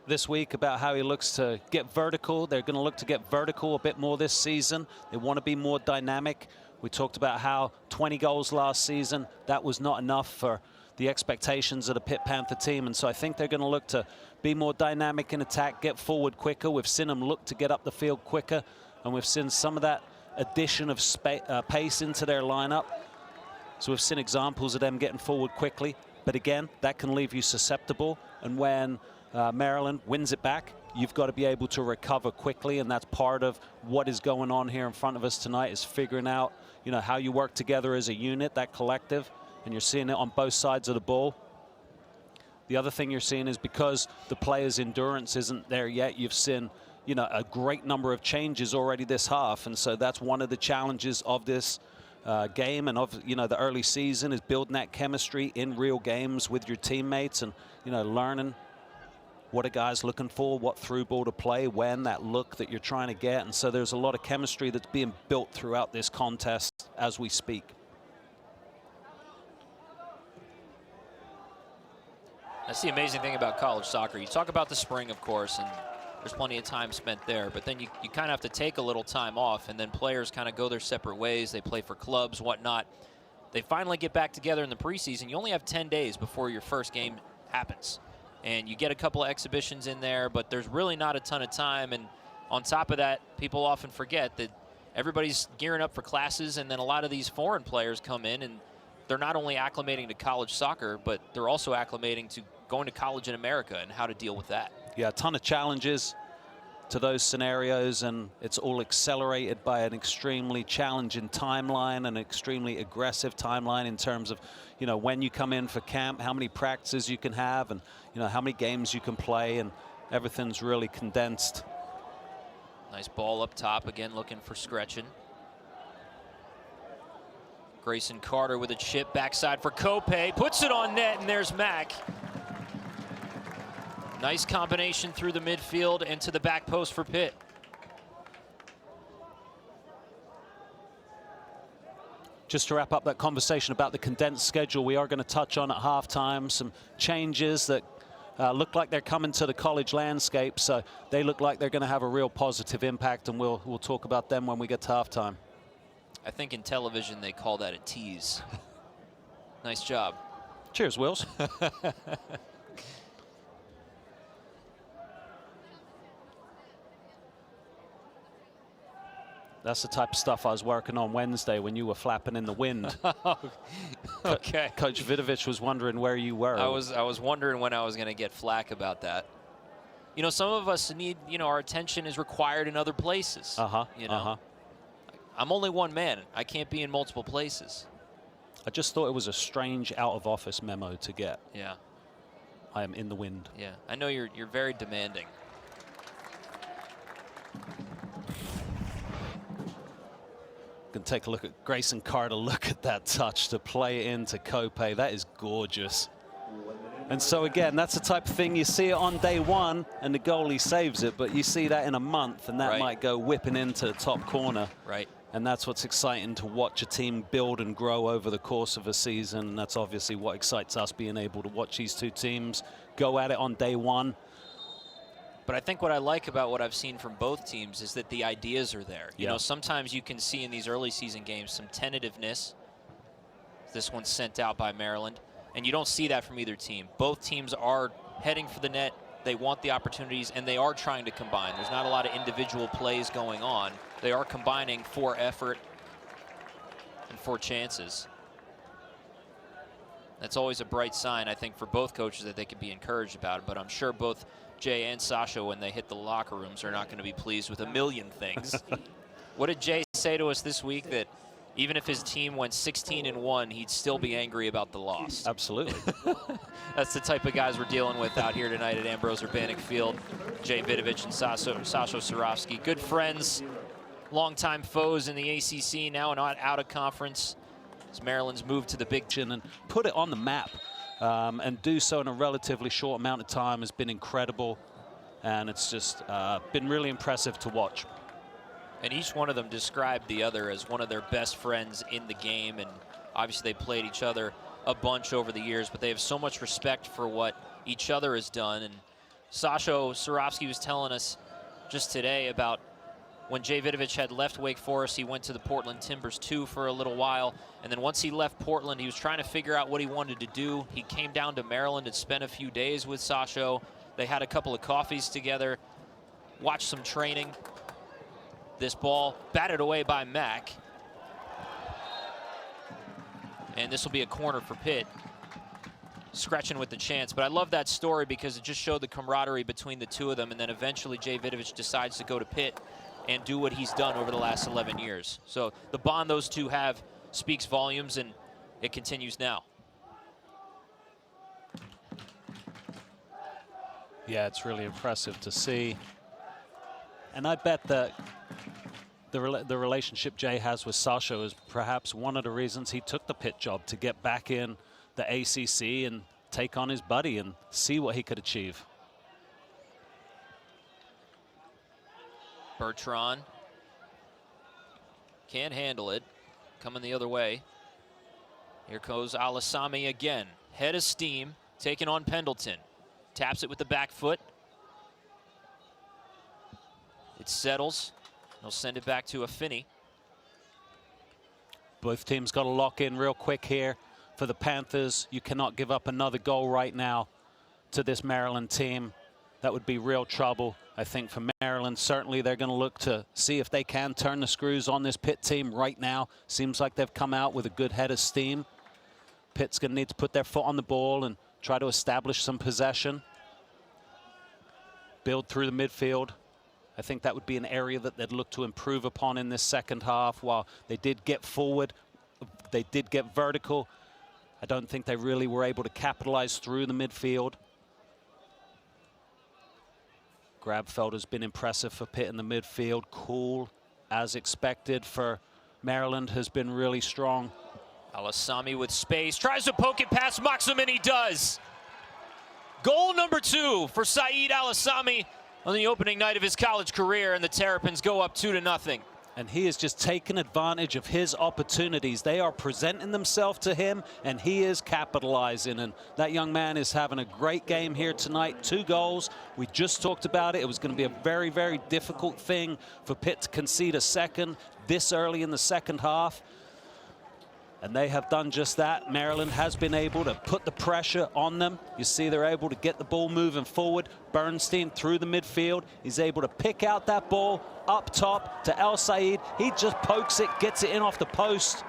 this week about how he looks to get vertical. They're going to look to get vertical a bit more this season. They want to be more dynamic. We talked about how 20 goals last season, that was not enough for the expectations of the Pitt Panther team. And so I think they're going to look to be more dynamic in attack, get forward quicker. We've seen them look to get up the field quicker. And we've seen some of that addition of pace into their lineup. So we've seen examples of them getting forward quickly. But again, that can leave you susceptible. And when Maryland wins it back, you've got to be able to recover quickly. And that's part of what is going on here in front of us tonight, is figuring out, you know, how you work together as a unit, that collective. And you're seeing it on both sides of the ball. The other thing you're seeing is because the players' endurance isn't there yet, you've seen, you know, a great number of changes already this half. And so that's one of the challenges of this game and of, you know, the early season, is building that chemistry in real games with your teammates, and, you know, learning what a guy's looking for, what through ball to play, when, that look that you're trying to get. And so there's a lot of chemistry that's being built throughout this contest as we speak. That's the amazing thing about college soccer. You talk about the spring, of course, and there's plenty of time spent there, but then you kind of have to take a little time off, and then players kind of go their separate ways. They play for clubs, whatnot. They finally get back together in the preseason. You only have 10 days before your first game happens, and you get a couple of exhibitions in there, but there's really not a ton of time. And on top of that, people often forget that everybody's gearing up for classes, and then a lot of these foreign players come in, and they're not only acclimating to college soccer, but they're also acclimating to going to college in America and how to deal with that. Yeah, a ton of challenges to those scenarios, and it's all accelerated by an extremely challenging timeline, an extremely aggressive timeline in terms of, you know, when you come in for camp, how many practices you can have, and, you know, how many games you can play, and everything's really condensed. Nice ball up top, again looking for Skretchen. Grayson Carter with a chip, backside for Kope, puts it on net, and there's Mack. Nice combination through the midfield and to the back post for Pitt. Just to wrap up that conversation about the condensed schedule, we are going to touch on at halftime some changes that look like they're coming to the college landscape. So they look like they're going to have a real positive impact, and we'll talk about them when we get to halftime. I think in television they call that a tease. Nice job. Cheers, Wills. That's the type of stuff I was working on Wednesday when you were flapping in the wind. Okay. Coach Vidovic was wondering where you were. I was wondering when I was going to get flack about that. You know, some of us need, our attention is required in other places. I'm only one man. I can't be in multiple places. I just thought it was a strange out-of-office memo to get. Yeah. I am in the wind. Yeah, I know you're very demanding. Can take a look at Grayson Carter. Look at that touch to play it into Kope. That is gorgeous. And so again, that's the type of thing you see it on day one and the goalie saves it, but you see that in a month and that might go whipping into the top corner. Right. And that's what's exciting, to watch a team build and grow over the course of a season. That's obviously what excites us, being able to watch these two teams go at it on day one. But I think what I like about what I've seen from both teams is that the ideas are there. You know, sometimes you can see in these early season games some tentativeness. This one's sent out by Maryland. And you don't see that from either team. Both teams are heading for the net. They want the opportunities, and they are trying to combine. There's not a lot of individual plays going on. They are combining for effort and for chances. That's always a bright sign, I think, for both coaches, that they could be encouraged about it. But I'm sure both Jay and Sasha, when they hit the locker rooms, are not going to be pleased with a million things. What did Jay say to us this week? That even if his team went 16-1, he'd still be angry about the loss. Absolutely. That's the type of guys we're dealing with out here tonight at Ambrose Urbanic Field. Jay Vidovic and Sasha Surofsky, good friends, longtime foes in the ACC, now not out of conference. As Maryland's moved to the Big Ten and put it on the map, and do so in a relatively short amount of time has been incredible, and it's just been really impressive to watch. And each one of them described the other as one of their best friends in the game, and obviously they played each other a bunch over the years, but they have so much respect for what each other has done. And Sasha Surofsky was telling us just today about when Jay Vidovic had left Wake Forest, he went to the Portland Timbers 2 for a little while, and then once he left Portland, he was trying to figure out what he wanted to do. He came down to Maryland and spent a few days with Sasha. They had a couple of coffees together, watched some training. This ball batted away by Mack. And this will be a corner for Pitt. Scratching with the chance. But I love that story because it just showed the camaraderie between the two of them. And then eventually Jay Vidovic decides to go to Pitt and do what he's done over the last 11 years. So the bond those two have speaks volumes, and it continues now. Yeah, it's really impressive to see. And I bet that the relationship Jay has with Sasha is perhaps one of the reasons he took the Pitt job, to get back in the ACC and take on his buddy and see what he could achieve. Bertrand can't handle it. Coming the other way. Here goes Alasami again. Head of steam, taking on Pendleton. Taps it with the back foot. It settles. They'll send it back to Affinny. Both teams got to lock in real quick here. For the Panthers, you cannot give up another goal right now to this Maryland team. That would be real trouble, I think, for Maryland. Certainly they're going to look to see if they can turn the screws on this Pitt team right now. Seems like they've come out with a good head of steam. Pitt's going to need to put their foot on the ball and try to establish some possession. Build through the midfield. I think that would be an area that they'd look to improve upon in this second half. While they did get forward, they did get vertical, I don't think they really were able to capitalize through the midfield. Grabfeld has been impressive for Pitt in the midfield. Cool, as expected, for Maryland has been really strong. Al-Assami with space, tries to poke it past Maxim, and he does. Goal number 2 for Saeed Al-Assami on the opening night of his college career, and the Terrapins go up 2-0. And he has just taken advantage of his opportunities. They are presenting themselves to him, and he is capitalizing. And that young man is having a great game here tonight. 2 goals. We just talked about it. It was going to be a very, very difficult thing for Pitt to concede a second this early in the second half. And they have done just that. Maryland has been able to put the pressure on them. You see they're able to get the ball moving forward. Bernstein through the midfield. He's able to pick out that ball up top to El Said. He just pokes it, gets it in off the post.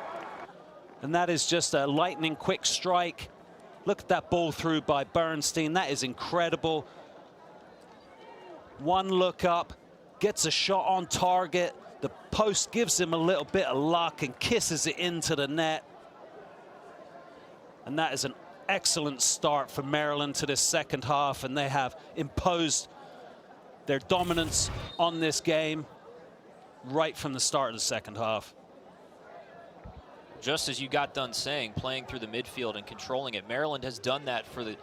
And that is just a lightning quick strike. Look at that ball through by Bernstein. That is incredible. One look up, gets a shot on target. The post gives him a little bit of luck and kisses it into the net. And that is an excellent start for Maryland to this second half, and they have imposed their dominance on this game right from the start of the second half. Just as you got done saying, playing through the midfield and controlling it, Maryland has done that for the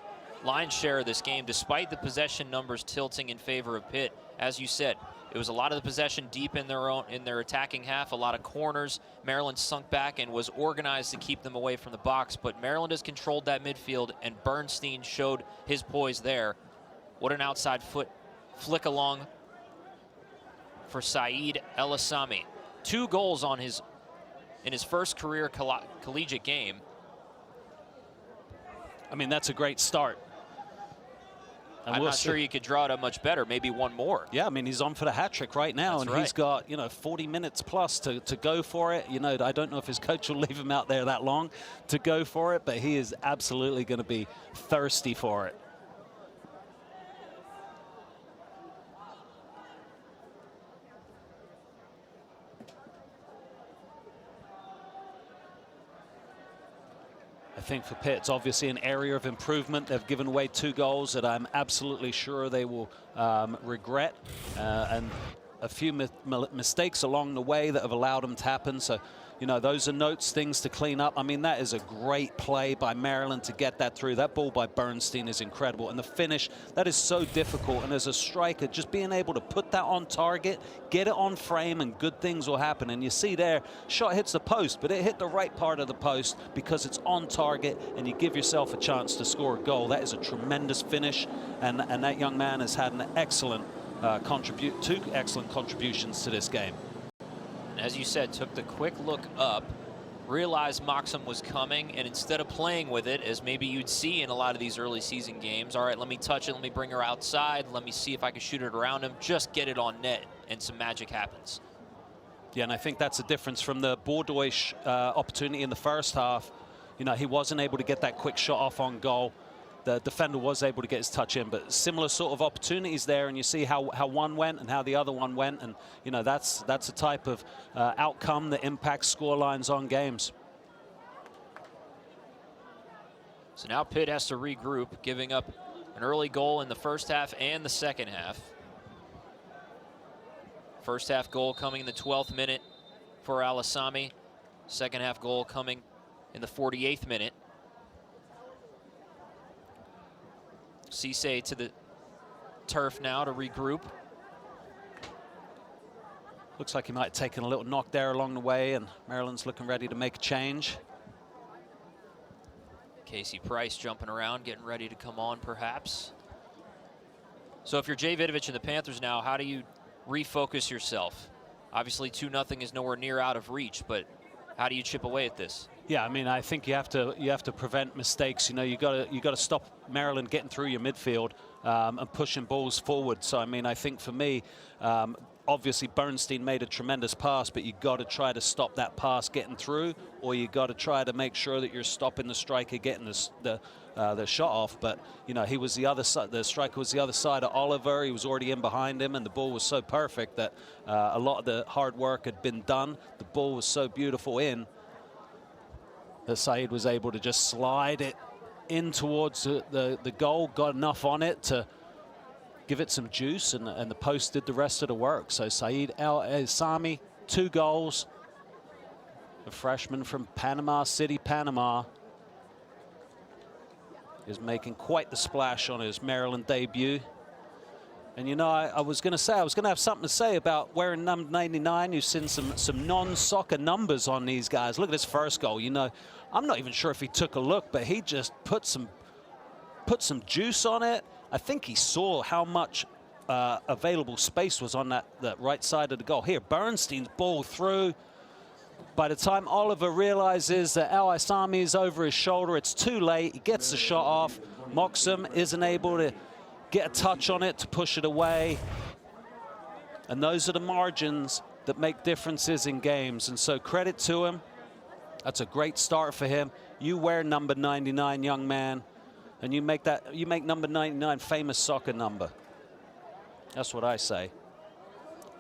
lion's share of this game, despite the possession numbers tilting in favor of Pitt. As you said, it was a lot of the possession deep in their attacking half, a lot of corners. Maryland sunk back and was organized to keep them away from the box, but Maryland has controlled that midfield, and Bernstein showed his poise there. What an outside foot flick along for Saeed El-Assami. 2 goals in his first career collegiate game. I mean, that's a great start. And I'm not sure you could draw it up much better, maybe one more. Yeah, I mean, he's on for the hat trick right now. That's and he's got, 40 minutes plus to go for it. I don't know if his coach will leave him out there that long to go for it, but he is absolutely going to be thirsty for it. I think for Pitt, it's obviously an area of improvement. They've given away 2 goals that I'm absolutely sure they will regret, and a few mistakes along the way that have allowed them to happen. So, those are notes, things to clean up. I mean, that is a great play by Maryland to get that through. That ball by Bernstein is incredible. And the finish, that is so difficult. And as a striker, just being able to put that on target, get it on frame, and good things will happen. And you see there, shot hits the post, but it hit the right part of the post because it's on target, and you give yourself a chance to score a goal. That is a tremendous finish. And that young man has had an excellent 2 excellent contributions to this game. As you said, took the quick look up, realized Maxim was coming, and instead of playing with it, as maybe you'd see in a lot of these early season games, all right, let me touch it, let me bring her outside, let me see if I can shoot it around him, just get it on net, and some magic happens. Yeah, and I think that's a difference from the Bordeaux opportunity in the first half. He wasn't able to get that quick shot off on goal. The defender was able to get his touch in, but similar sort of opportunities there, and you see how one went and how the other one went, and that's a type of outcome that impacts score lines on games. So now Pitt has to regroup, giving up an early goal in the first half and the second half. First half goal coming in the 12th minute for Al-Assami. Second half goal coming in the 48th minute. Cisse to the turf now to regroup. Looks like he might have taken a little knock there along the way, and Maryland's looking ready to make a change. Casey Price jumping around, getting ready to come on perhaps. So if you're Jay Vidovich and the Panthers now, how do you refocus yourself? Obviously 2-0 is nowhere near out of reach, but how do you chip away at this? Yeah, I mean, I think you have to prevent mistakes. You got to stop Maryland getting through your midfield and pushing balls forward. So I mean, I think for me, obviously Bernstein made a tremendous pass, but you got to try to stop that pass getting through, or you got to try to make sure that you're stopping the striker getting the shot off. But he was the other side. The striker was the other side of Oliver. He was already in behind him, and the ball was so perfect that a lot of the hard work had been done. The ball was so beautiful in that Saeed was able to just slide it in towards the goal, got enough on it to give it some juice, and the post did the rest of the work. So Saeed El-Assami, 2 goals. The freshman from Panama City, Panama, is making quite the splash on his Maryland debut. And you know, I was going to say, I was going to have something to say about wearing number 99. You've seen some non-soccer numbers on these guys. Look at his first goal. You know, I'm not even sure if he took a look, but he just put some juice on it. I think he saw how much available space was on that right side of the goal. Here, Bernstein's ball through. By the time Oliver realizes that El Isami is over his shoulder, it's too late. He gets the shot off. Moxham isn't able to get a touch on it to push it away. And those are the margins that make differences in games. And so credit to him. That's a great start for him. You wear number 99, young man, and you make number 99 famous soccer number. That's what I say.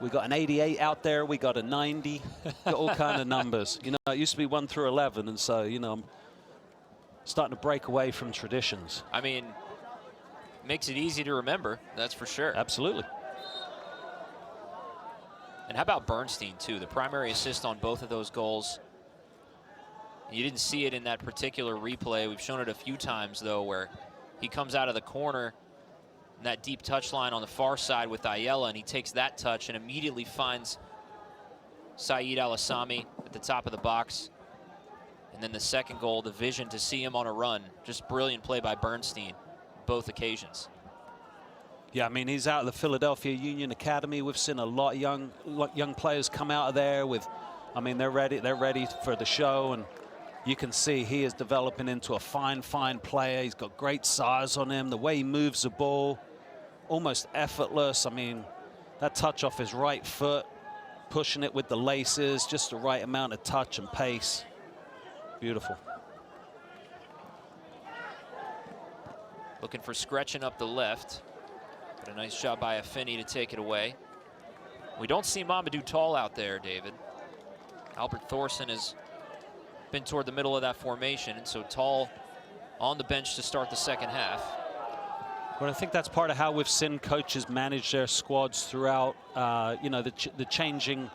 We got an 88 out there. We got a 90. Got all kind of numbers. You know, it used to be 1 through 11, and so, you know, I'm starting to break away from traditions. I mean, makes it easy to remember, that's for sure. Absolutely. And how about Bernstein, too? The primary assist on both of those goals. You didn't see it in that particular replay. We've shown it a few times, though, where he comes out of the corner in that deep touch line on the far side with Ayala, and he takes that touch and immediately finds Saeed Al-Assami at the top of the box. And then the second goal, the vision to see him on a run. Just brilliant play by Bernstein, both occasions. Yeah, I mean, he's out of the Philadelphia Union Academy. We've seen a lot of young players come out of there with, I mean, they're ready for the show, and you can see he is developing into a fine player. He's got great size on him. The way he moves the ball, almost effortless. I mean, that touch off his right foot, pushing it with the laces, just the right amount of touch and pace. Beautiful. Looking for Scretchen up the left. But a nice job by Afeni to take it away. We don't see Mamadou Tall out there, David. Albert Thorson has been toward the middle of that formation, and so Tall on the bench to start the second half. Well, I think that's part of how we've seen coaches manage their squads throughout, you know, the changing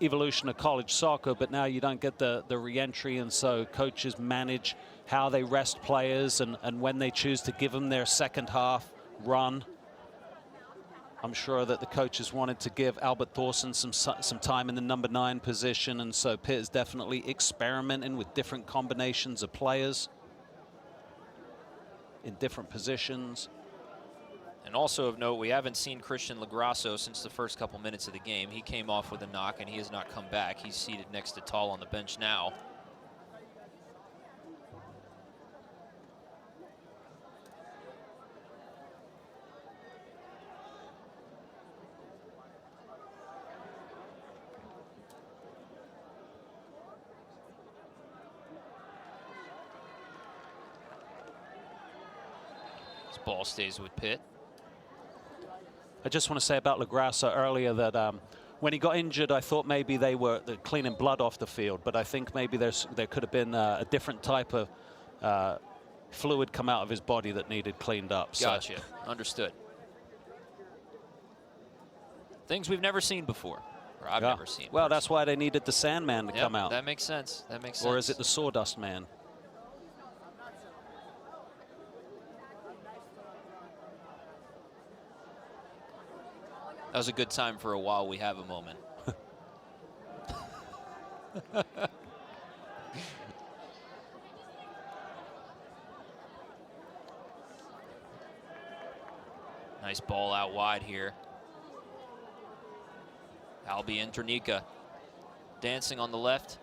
evolution of college soccer, but now you don't get the re-entry, and so coaches manage how they rest players and when they choose to give them their second half run. I'm sure that the coaches wanted to give Albert Thorson some time in the number 9 position, and so Pitt is definitely experimenting with different combinations of players in different positions. And also of note, we haven't seen Christian Lagrasso since the first couple minutes of the game. He came off with a knock and he has not come back. He's seated next to Tall on the bench now. This ball stays with Pitt. I just want to say about Lagrasso earlier that when he got injured, I thought maybe they were cleaning blood off the field, but I think maybe there could have been a different type of fluid come out of his body that needed cleaned up. Gotcha. Understood. Things we've never seen before, or I've never seen. Well, that's why they needed the Sandman to come out. That makes sense. That makes sense. Or is it the Sawdust Man? That was a good time for a while we have a moment. Nice ball out wide here. Albi Internica dancing on the left.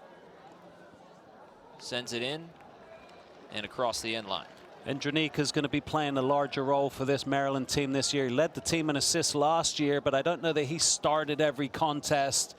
Sends it in and across the end line. Andronika is going to be playing a larger role for this Maryland team this year. He led the team in assists last year, but I don't know that he started every contest.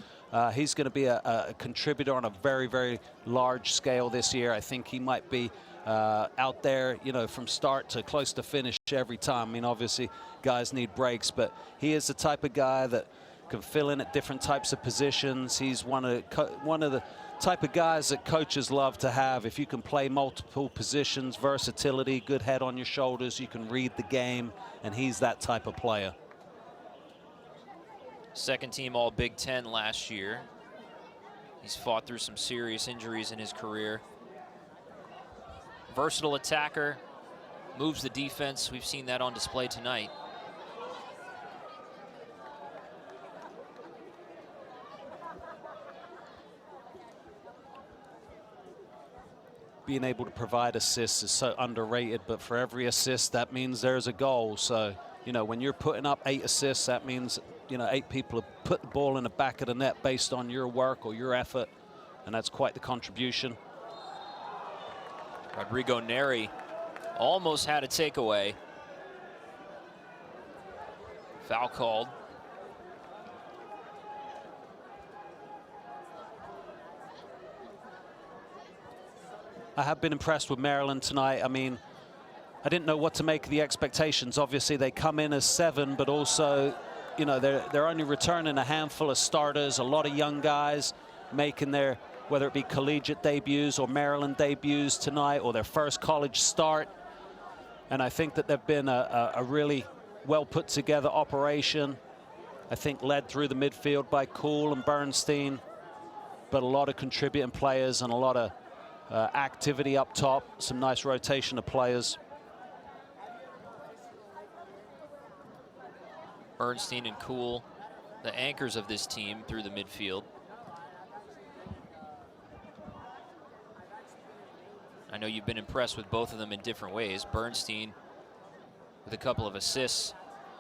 He's going to be a contributor on a very, very large scale this year. I think he might be out there, you know, from start to close to finish every time. I mean, obviously, guys need breaks, but he is the type of guy that can fill in at different types of positions. He's one of the type of guys that coaches love to have. If you can play multiple positions, versatility, good head on your shoulders, you can read the game, and he's that type of player. Second team All Big Ten last year. He's fought through some serious injuries in his career. Versatile attacker, moves the defense. We've seen that on display tonight. Being able to provide assists is so underrated, but for every assist, that means there's a goal. So, you know, when you're putting up 8 assists, that means, you know, 8 people have put the ball in the back of the net based on your work or your effort, and that's quite the contribution. Rodrigo Neri almost had a takeaway. Foul called. I have been impressed with Maryland tonight. I mean, I didn't know what to make of the expectations. Obviously, they come in as 7, but also, you know, they're only returning a handful of starters, a lot of young guys making their, whether it be collegiate debuts or Maryland debuts tonight or their first college start. And I think that they've been a really well put together operation. I think led through the midfield by Cool and Bernstein, but a lot of contributing players and a lot of activity up top, some nice rotation of players. Bernstein and Cool, the anchors of this team through the midfield. I know you've been impressed with both of them in different ways. Bernstein with a couple of assists,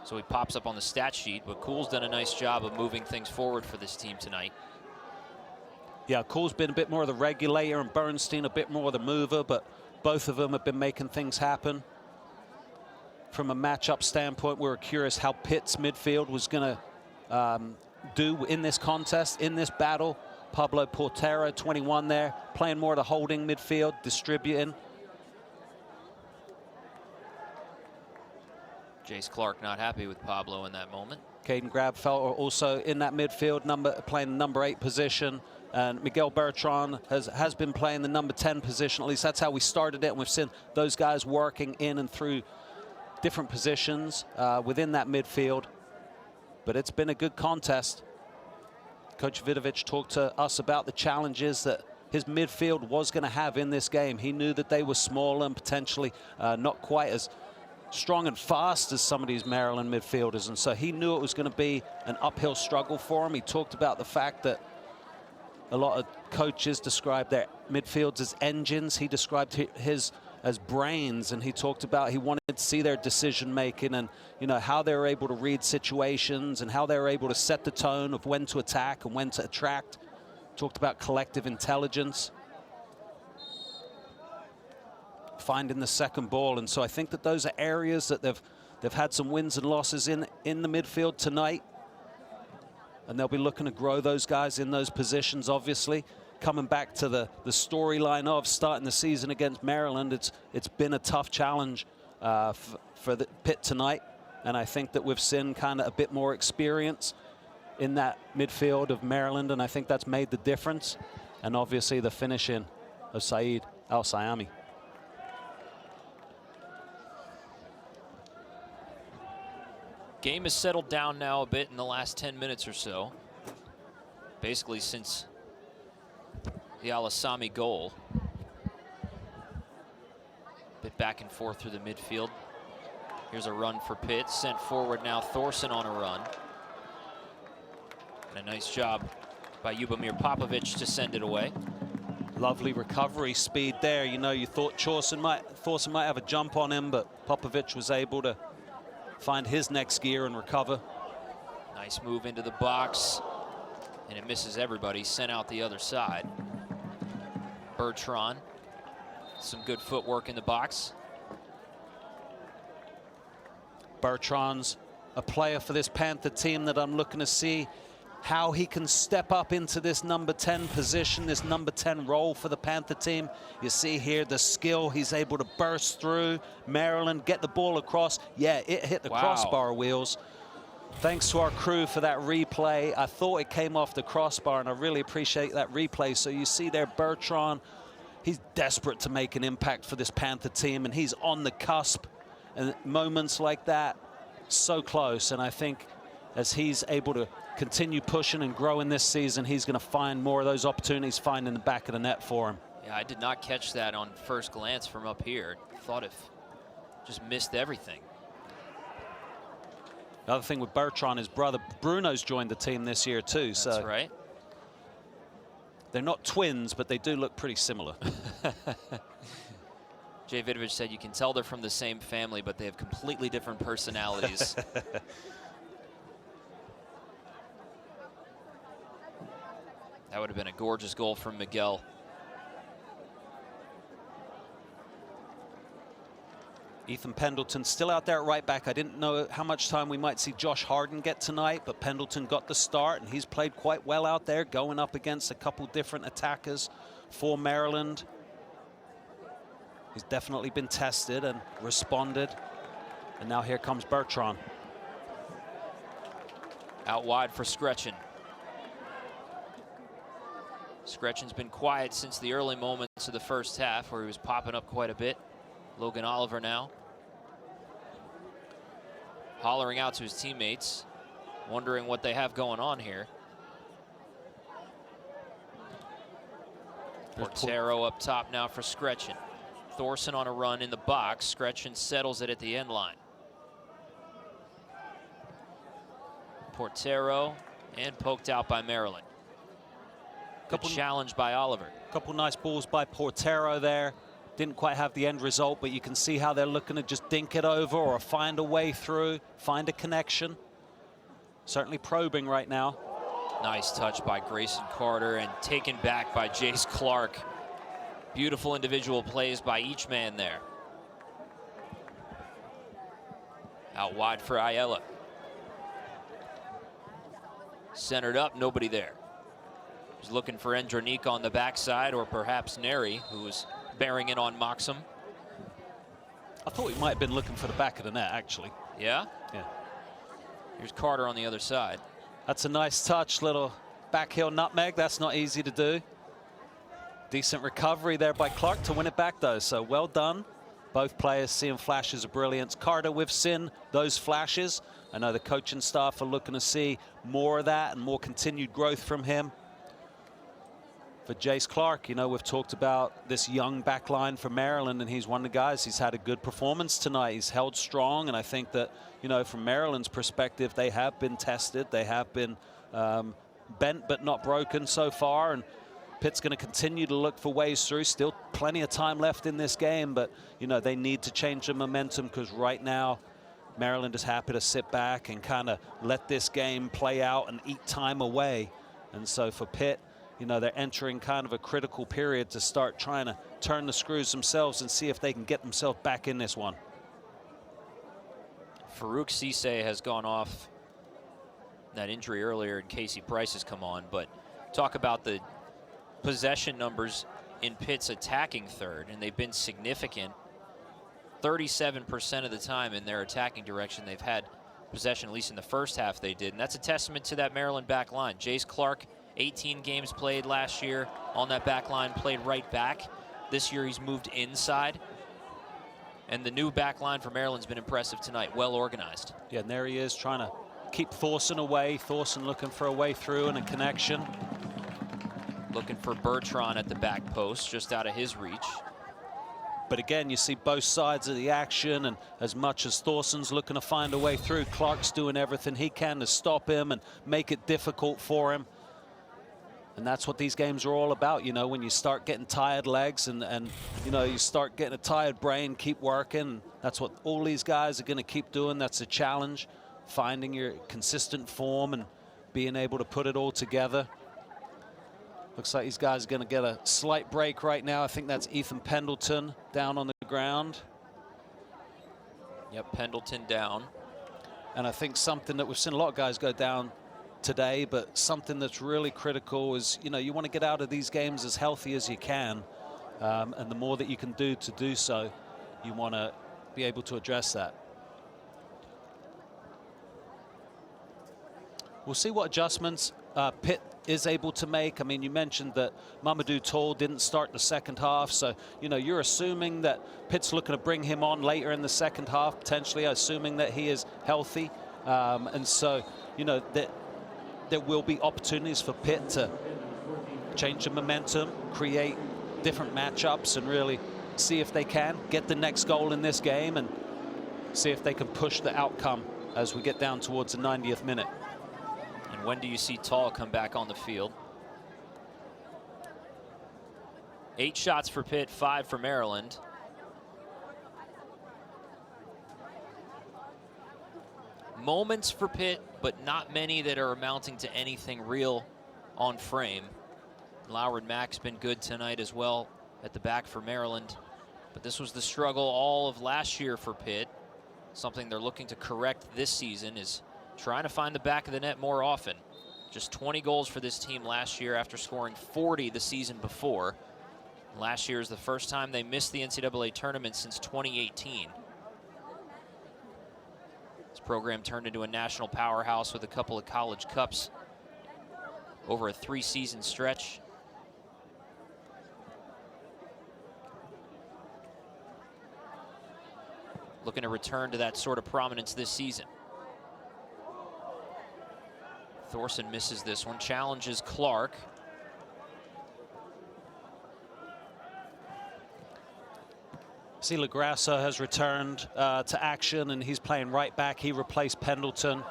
so he pops up on the stat sheet, but Cool's done a nice job of moving things forward for this team tonight. Yeah, Cool's been a bit more of the regulator and Bernstein a bit more of the mover, but both of them have been making things happen. From a matchup standpoint, we were curious how Pitt's midfield was going to do in this contest, in this battle. Pablo Portero, 21 there, playing more of the holding midfield, distributing. Jace Clark not happy with Pablo in that moment. Caden Grabfeld also in that midfield, playing the number 8 position. And Miguel Bertrand has been playing the number 10 position. At least that's how we started it. And we've seen those guys working in and through different positions within that midfield. But it's been a good contest. Coach Vidovic talked to us about the challenges that his midfield was going to have in this game. He knew that they were small and potentially not quite as strong and fast as some of these Maryland midfielders. And so he knew it was going to be an uphill struggle for him. He talked about the fact that a lot of coaches describe their midfields as engines. He described his as brains, and he talked about he wanted to see their decision making and, you know, how they were able to read situations and how they were able to set the tone of when to attack and when to attract. Talked about collective intelligence, finding the second ball, and so I think that those are areas that they've had some wins and losses in the midfield tonight. And they'll be looking to grow those guys in those positions, obviously. Coming back to the storyline of starting the season against Maryland, it's been a tough challenge for the Pitt tonight. And I think that we've seen kind of a bit more experience in that midfield of Maryland, and I think that's made the difference. And obviously the finishing of Saeed Al-Sayami. Game has settled down now a bit in the last 10 minutes or so. Basically since the Al-Assami goal. Bit back and forth through the midfield. Here's a run for Pitt, sent forward now. Thorson on a run. And a nice job by Ljubomir Popovic to send it away. Lovely recovery speed there. You know, you thought Thorson might have a jump on him, but Popovic was able to find his next gear and recover. Nice move into the box, and it misses everybody, sent out the other side. Bertrand, some good footwork in the box. Bertrand's a player for this Panther team that I'm looking to see how he can step up into this number 10 position, this number 10 role for the Panther team. You see here the skill, he's able to burst through Maryland, get the ball across. Yeah, it hit the crossbar wheels. Thanks to our crew for that replay. I thought it came off the crossbar, and I really appreciate that replay. So you see there Bertrand, he's desperate to make an impact for this Panther team, and he's on the cusp. And moments like that, so close. And I think as he's able to continue pushing and growing this season, he's going to find more of those opportunities, finding the back of the net for him. Yeah, I did not catch that on first glance from up here. Thought it just missed everything. The other thing with Bertrand, his brother Bruno's joined the team this year too. That's so right. They're not twins, but they do look pretty similar. Jay Vidovich said you can tell they're from the same family, but they have completely different personalities. That would have been a gorgeous goal from Miguel. Ethan Pendleton still out there at right back. I didn't know how much time we might see Josh Harden get tonight, but Pendleton got the start, and he's played quite well out there, going up against a couple different attackers for Maryland. He's definitely been tested and responded. And now here comes Bertrand. Out wide for Scretchen. Scretchen's been quiet since the early moments of the first half, where he was popping up quite a bit. Logan Oliver now hollering out to his teammates, wondering what they have going on here. Portero up top now for Scretchen. Thorson on a run in the box. Scretchen settles it at the end line. Portero and poked out by Maryland. Good challenge by Oliver. Couple nice balls by Portero there. Didn't quite have the end result, but you can see how they're looking to just dink it over or find a way through, find a connection. Certainly probing right now. Nice touch by Grayson Carter and taken back by Jace Clark. Beautiful individual plays by each man there. Out wide for Ayala. Centered up, nobody there. He's looking for Endronique on the backside, or perhaps Neri, who was bearing in on Moxham. I thought he might have been looking for the back of the net, actually. Yeah? Yeah. Here's Carter on the other side. That's a nice touch, little back heel nutmeg. That's not easy to do. Decent recovery there by Clark to win it back, though, so well done. Both players seeing flashes of brilliance. Carter, we've seen those flashes. I know the coaching staff are looking to see more of that and more continued growth from him. For Jace Clark, you know, we've talked about this young back line for Maryland, and he's one of the guys. He's had a good performance tonight. He's held strong, and I think that, you know, from Maryland's perspective, they have been tested. They have been bent but not broken so far, and Pitt's going to continue to look for ways through. Still plenty of time left in this game, but, you know, they need to change the momentum, because right now Maryland is happy to sit back and kind of let this game play out and eat time away. And so for Pitt, you know, they're entering kind of a critical period to start trying to turn the screws themselves and see if they can get themselves back in this one. Farouk Cisse has gone off that injury earlier, and Casey Price has come on. But talk about the possession numbers in Pitt's attacking third, and they've been significant. 37% of the time in their attacking direction they've had possession, at least in the first half they did. And that's a testament to that Maryland back line. Jace Clark, 18 games played last year on that back line, played right back. This year he's moved inside. And the new back line for Maryland's been impressive tonight, well organized. Yeah, and there he is trying to keep Thorson away. Thorson looking for a way through and a connection. Looking for Bertrand at the back post, just out of his reach. But again, you see both sides of the action, and as much as Thorson's looking to find a way through, Clark's doing everything he can to stop him and make it difficult for him. And that's what these games are all about, you know, when you start getting tired legs and you know, you start getting a tired brain, keep working. That's what all these guys are going to keep doing. That's a challenge, finding your consistent form and being able to put it all together. Looks like these guys are going to get a slight break right now. I think that's Ethan Pendleton down on the ground. Yep, Pendleton down. And I think something that we've seen a lot of guys go down today, but something that's really critical is, you know, you want to get out of these games as healthy as you can. And the more that you can do to do so, you want to be able to address that. We'll see what adjustments Pitt is able to make. I mean, you mentioned that Mamadou Tall didn't start the second half, so, you know, you're assuming that Pitt's looking to bring him on later in the second half, potentially, assuming that he is healthy. And so, you know, that there will be opportunities for Pitt to change the momentum, create different matchups, and really see if they can get the next goal in this game and see if they can push the outcome as we get down towards the 90th minute. And when do you see Tall come back on the field? 8 shots for Pitt, 5 for Maryland. Moments for Pitt, but not many that are amounting to anything real on frame. Lowry Mack's been good tonight as well at the back for Maryland. But this was the struggle all of last year for Pitt. Something they're looking to correct this season is trying to find the back of the net more often. Just 20 goals for this team last year after scoring 40 the season before. Last year is the first time they missed the NCAA tournament since 2018. This program turned into a national powerhouse with a couple of college cups over a 3-season stretch. Looking to return to that sort of prominence this season. Thorson misses this one, challenges Clark. See, LaGrasso has returned to action, and he's playing right back. He replaced Pendleton.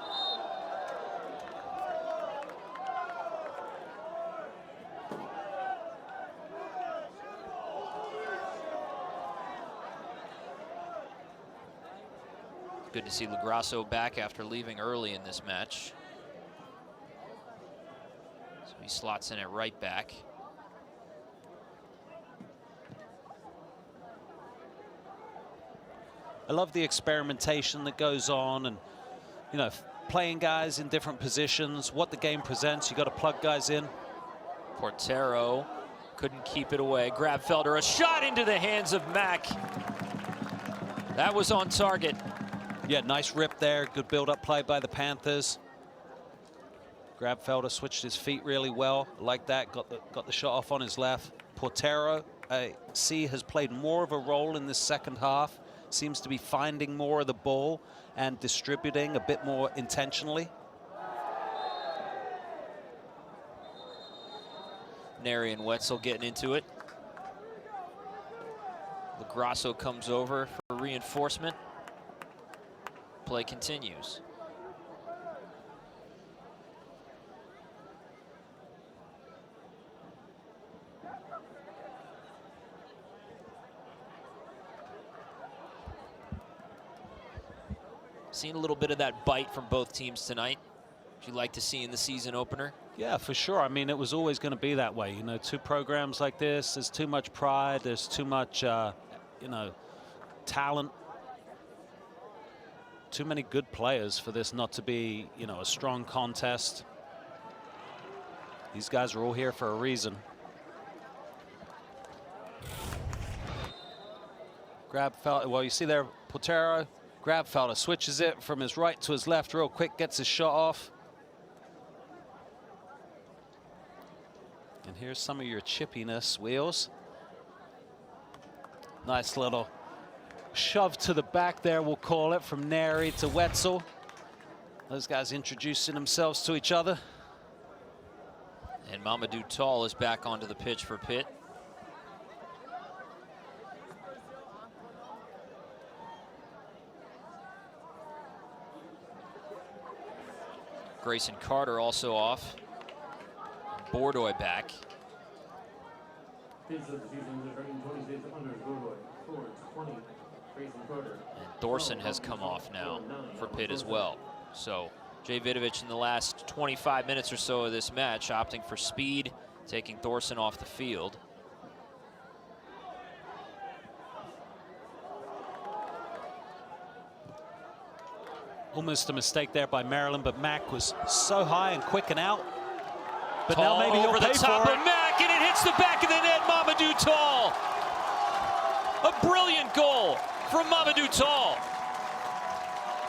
Good to see LaGrasso back after leaving early in this match. So he slots in at right back. I love the experimentation that goes on, and, you know, playing guys in different positions, what the game presents. You got to plug guys in. Portero couldn't keep it away. Grabfelder, a shot into the hands of Mack. That was on target. Yeah, nice rip there. Good build-up play by the Panthers. Grabfelder switched his feet really well. Like that, got the shot off on his left. Portero, has played more of a role in this second half. Seems to be finding more of the ball and distributing a bit more intentionally. Neri and Wetzel getting into it. LaGrasso comes over for reinforcement. Play continues. Seen a little bit of that bite from both teams tonight. Would you like to see in the season opener? Yeah, for sure. I mean, it was always going to be that way. You know, 2 programs like this, there's too much pride, there's too much, you know, talent. Too many good players for this not to be, you know, a strong contest. These guys are all here for a reason. Well, you see there, Portero. Grabfelder switches it from his right to his left real quick, gets his shot off. And here's some of your chippiness, Wheels. Nice little shove to the back there, we'll call it, from Neri to Wetzel. Those guys introducing themselves to each other. And Mamadou Tall is back onto the pitch for Pitt. Grayson Carter also off. Bordoy back. And Thorson has come off now for Pitt as well. So Jay Vidovich in the last 25 minutes or so of this match opting for speed, taking Thorson off the field. Almost a mistake there by Maryland, but Mack was so high and quick and out. But Tall now maybe over he'll the pay top for of it. Mack, and it hits the back of the net. Mamadou Tall. A brilliant goal from Mamadou Tall.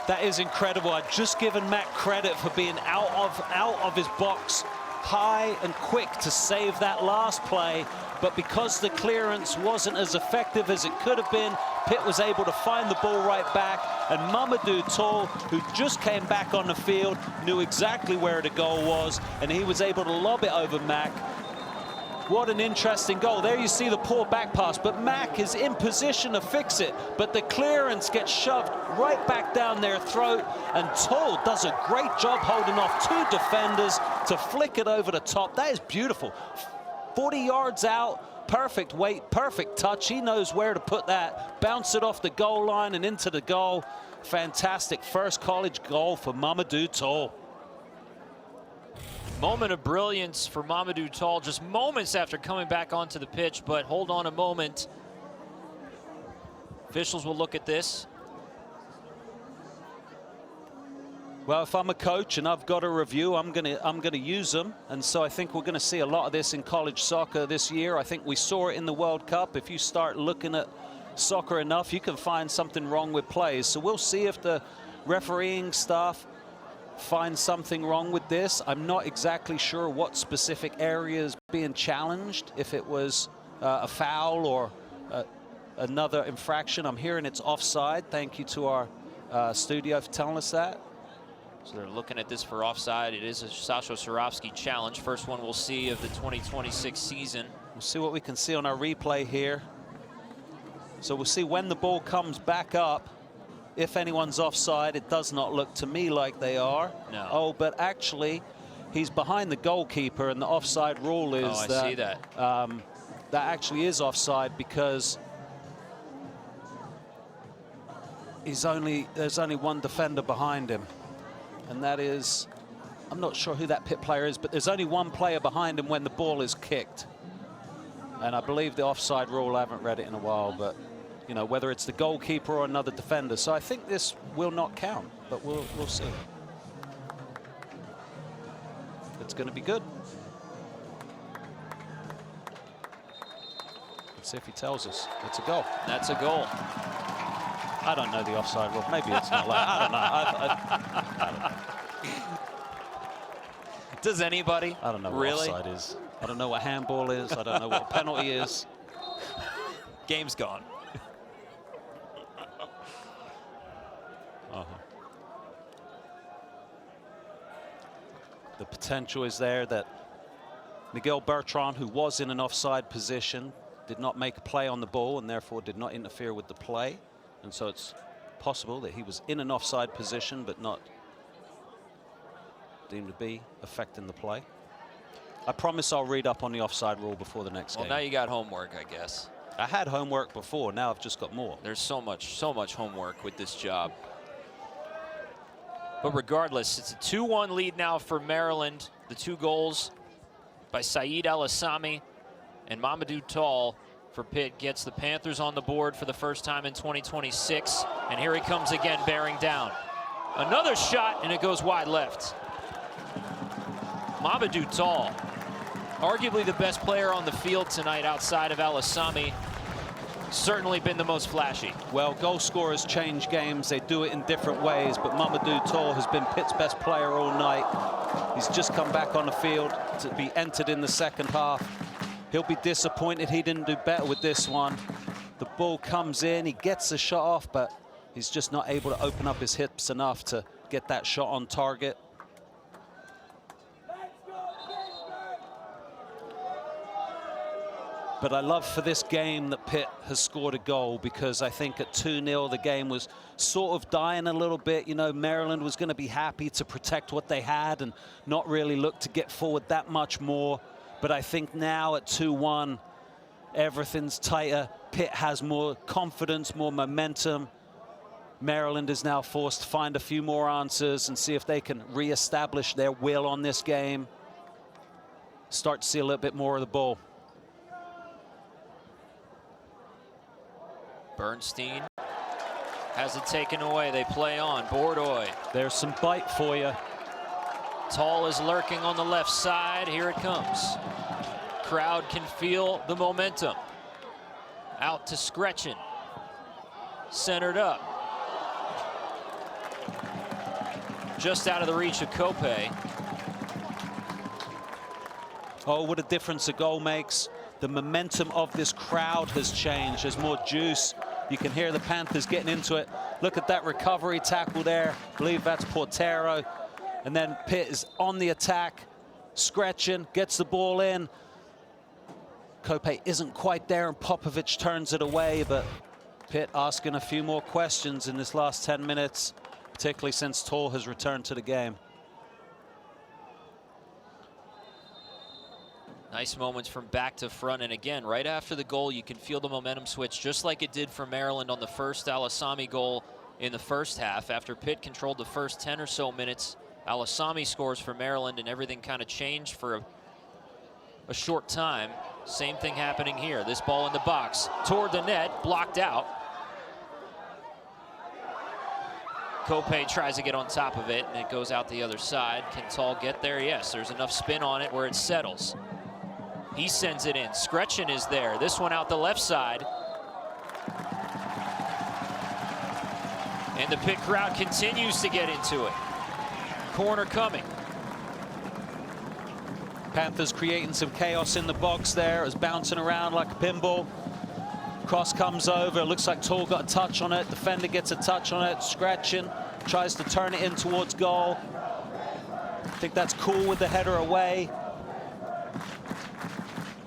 That is incredible. I've just given Mack credit for being out of his box high and quick to save that last play, but because the clearance wasn't as effective as it could have been, Pitt was able to find the ball right back, and Mamadou Tall, who just came back on the field, knew exactly where the goal was, and he was able to lob it over Mack. What an interesting goal. There you see the poor back pass, but Mack is in position to fix it, but the clearance gets shoved right back down their throat, and Tall does a great job holding off two defenders to flick it over the top. That is beautiful. 40 yards out, perfect weight, perfect touch. He knows where to put that. Bounce it off the goal line and into the goal. Fantastic first college goal for Mamadou Tall. Moment of brilliance for Mamadou Tall just moments after coming back onto the pitch, but hold on a moment. Officials will look at this. Well, if I'm a coach and I've got a review, I'm gonna use them, and so I think we're gonna see a lot of this in college soccer this year. I think we saw it in the World Cup. If you start looking at soccer enough, you can find something wrong with plays. So we'll see if the refereeing staff find something wrong with this. I'm not exactly sure what specific area is being challenged, if it was a foul or another infraction. I'm hearing it's offside. Thank you to our studio for telling us that. So they're looking at this for offside. It is a Sasho Surovsky challenge. First one we'll see of the 2026 season. We'll see what we can see on our replay here. So we'll see when the ball comes back up. If anyone's offside, it does not look to me like they are. No. Oh, but actually, he's behind the goalkeeper, and the offside rule is I see that. That actually is offside because there's only one defender behind him, and that is, I'm not sure who that Pitt player is, but there's only one player behind him when the ball is kicked. And I believe the offside rule, I haven't read it in a while, but you know, whether it's the goalkeeper or another defender. So I think this will not count, but we'll see. It's going to be good. Let's see if he tells us. It's a goal. That's a goal. I don't know the offside rule. Maybe it's not like, I don't know. I don't know. Does anybody? I don't know what really? offside is. I don't know what handball is. I don't know what penalty is. Game's gone. The potential is there that Miguel Bertrand, who was in an offside position, did not make a play on the ball and therefore did not interfere with the play. And so it's possible that he was in an offside position but not deemed to be affecting the play. I promise I'll read up on the offside rule before the next game. Well, now you got homework, I guess. I had homework before, now I've just got more. There's so much homework with this job. But regardless, it's a 2-1 lead now for Maryland. The two goals by Saeed Al-Assami and Mamadou Tall for Pitt gets the Panthers on the board for the first time in 2026. And here he comes again, bearing down. Another shot, and it goes wide left. Mamadou Tall, arguably the best player on the field tonight outside of Al-Assami. Certainly been the most flashy. Well, goal scorers change games. They do it in different ways, but Mamadou Tall has been Pitt's best player all night. He's just come back on the field to be entered in the second half. He'll be disappointed he didn't do better with this one. The ball comes in, he gets the shot off, but he's just not able to open up his hips enough to get that shot on target. But I love for this game that Pitt has scored a goal, because I think at 2-0 the game was sort of dying a little bit. You know, Maryland was going to be happy to protect what they had and not really look to get forward that much more. But I think now at 2-1, everything's tighter. Pitt has more confidence, more momentum. Maryland is now forced to find a few more answers and see if they can reestablish their will on this game. Start to see a little bit more of the ball. Bernstein has it taken away. They play on. Bordoy. There's some bite for you. Tall is lurking on the left side. Here it comes. Crowd can feel the momentum. Out to Scretchen. Centered up. Just out of the reach of Kope. Oh, what a difference a goal makes. The momentum of this crowd has changed. There's more juice. You can hear the Panthers getting into it. Look at that recovery tackle there. I believe that's Portero. And then Pitt is on the attack. Scretchen gets the ball in. Kope isn't quite there, and Popovic turns it away, but Pitt asking a few more questions in this last 10 minutes, particularly since Tall has returned to the game. Nice moments from back to front, and again, right after the goal, you can feel the momentum switch, just like it did for Maryland on the first Alasami goal in the first half. After Pitt controlled the first 10 or so minutes, Alasami scores for Maryland, and everything kind of changed for a short time. Same thing happening here. This ball in the box, toward the net, blocked out. Kope tries to get on top of it, and it goes out the other side. Can Tall get there? Yes, there's enough spin on it where it settles. He sends it in. Scretchen is there. This one out the left side. And the Pitt crowd continues to get into it. Corner coming. Panthers creating some chaos in the box there. It's bouncing around like a pinball. Cross comes over. Looks like Tall got a touch on it. Defender gets a touch on it. Scratching. Tries to turn it in towards goal. I think that's cool with the header away.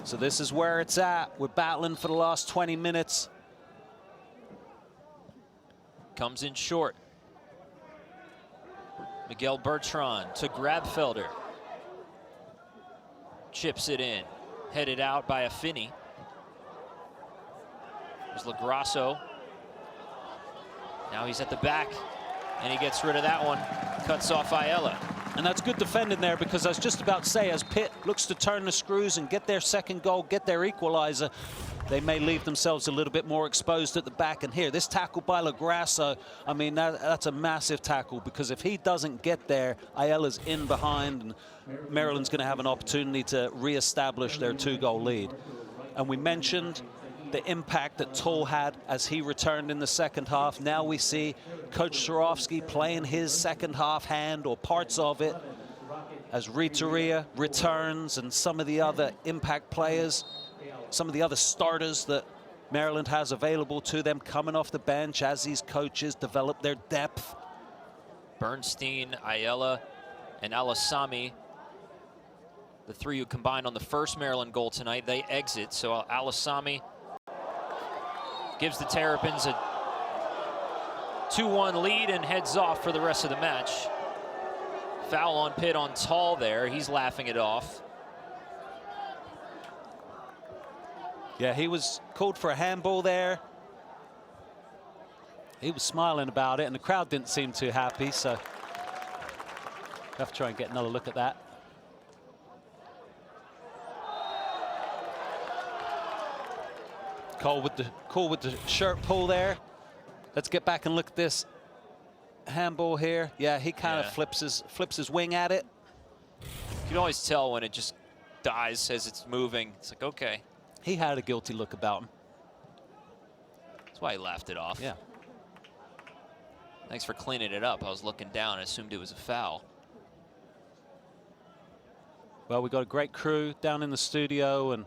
So this is where it's at. We're battling for the last 20 minutes. Comes in short. Miguel Bertrand to Grabfelder. Chips it in. Headed out by Affini. There's Lagrasso. Now he's at the back, and he gets rid of that one. Cuts off Ayala. And that's good defending there, because I was just about to say, as Pitt looks to turn the screws and get their second goal, get their equalizer, they may leave themselves a little bit more exposed at the back. And here, this tackle by Lagrasso, I mean, that's a massive tackle, because if he doesn't get there, Ayala's in behind, and Maryland's going to have an opportunity to reestablish their 2-goal lead. And we mentioned the impact that Tall had as he returned in the second half. Now we see Coach Swarovski playing his second half hand, or parts of it, as Ritaria returns, and some of the other impact players, some of the other starters that Maryland has available to them coming off the bench as these coaches develop their depth. Bernstein, Ayala, and Alasami, the three who combined on the first Maryland goal tonight, they exit. So Alasami gives the Terrapins a 2-1 lead and heads off for the rest of the match. Foul on Pitt on Tall there. He's laughing it off. Yeah, he was called for a handball there. He was smiling about it, and the crowd didn't seem too happy, so we'll have to try and get another look at that. Cole with the shirt pull there. Let's get back and look at this handball here. Yeah, he kind of flips his wing at it. You can always tell when it just dies as it's moving. It's like, okay. He had a guilty look about him. That's why he laughed it off. Yeah. Thanks for cleaning it up. I was looking down and assumed it was a foul. Well, we got a great crew down in the studio, and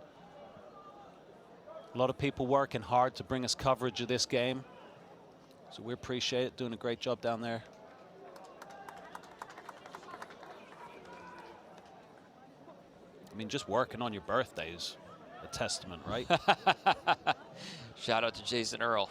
a lot of people working hard to bring us coverage of this game. So we appreciate it, doing a great job down there. I mean, just working on your birthday is a testament, right? Shout out to Jason Earl.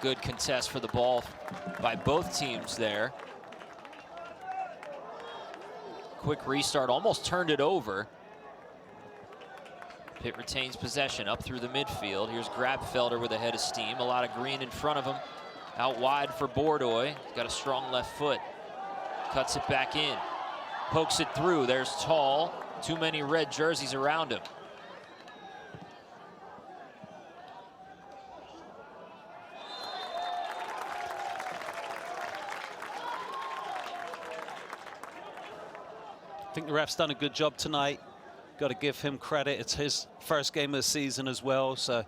Good contest for the ball by both teams there. Quick restart, almost turned it over. Pitt retains possession up through the midfield. Here's Grabfelder with a head of steam. A lot of green in front of him. Out wide for Bordoy. He's got a strong left foot. Cuts it back in. Pokes it through. There's Tall. Too many red jerseys around him. I think the ref's done a good job tonight. Got to give him credit. It's his first game of the season as well, so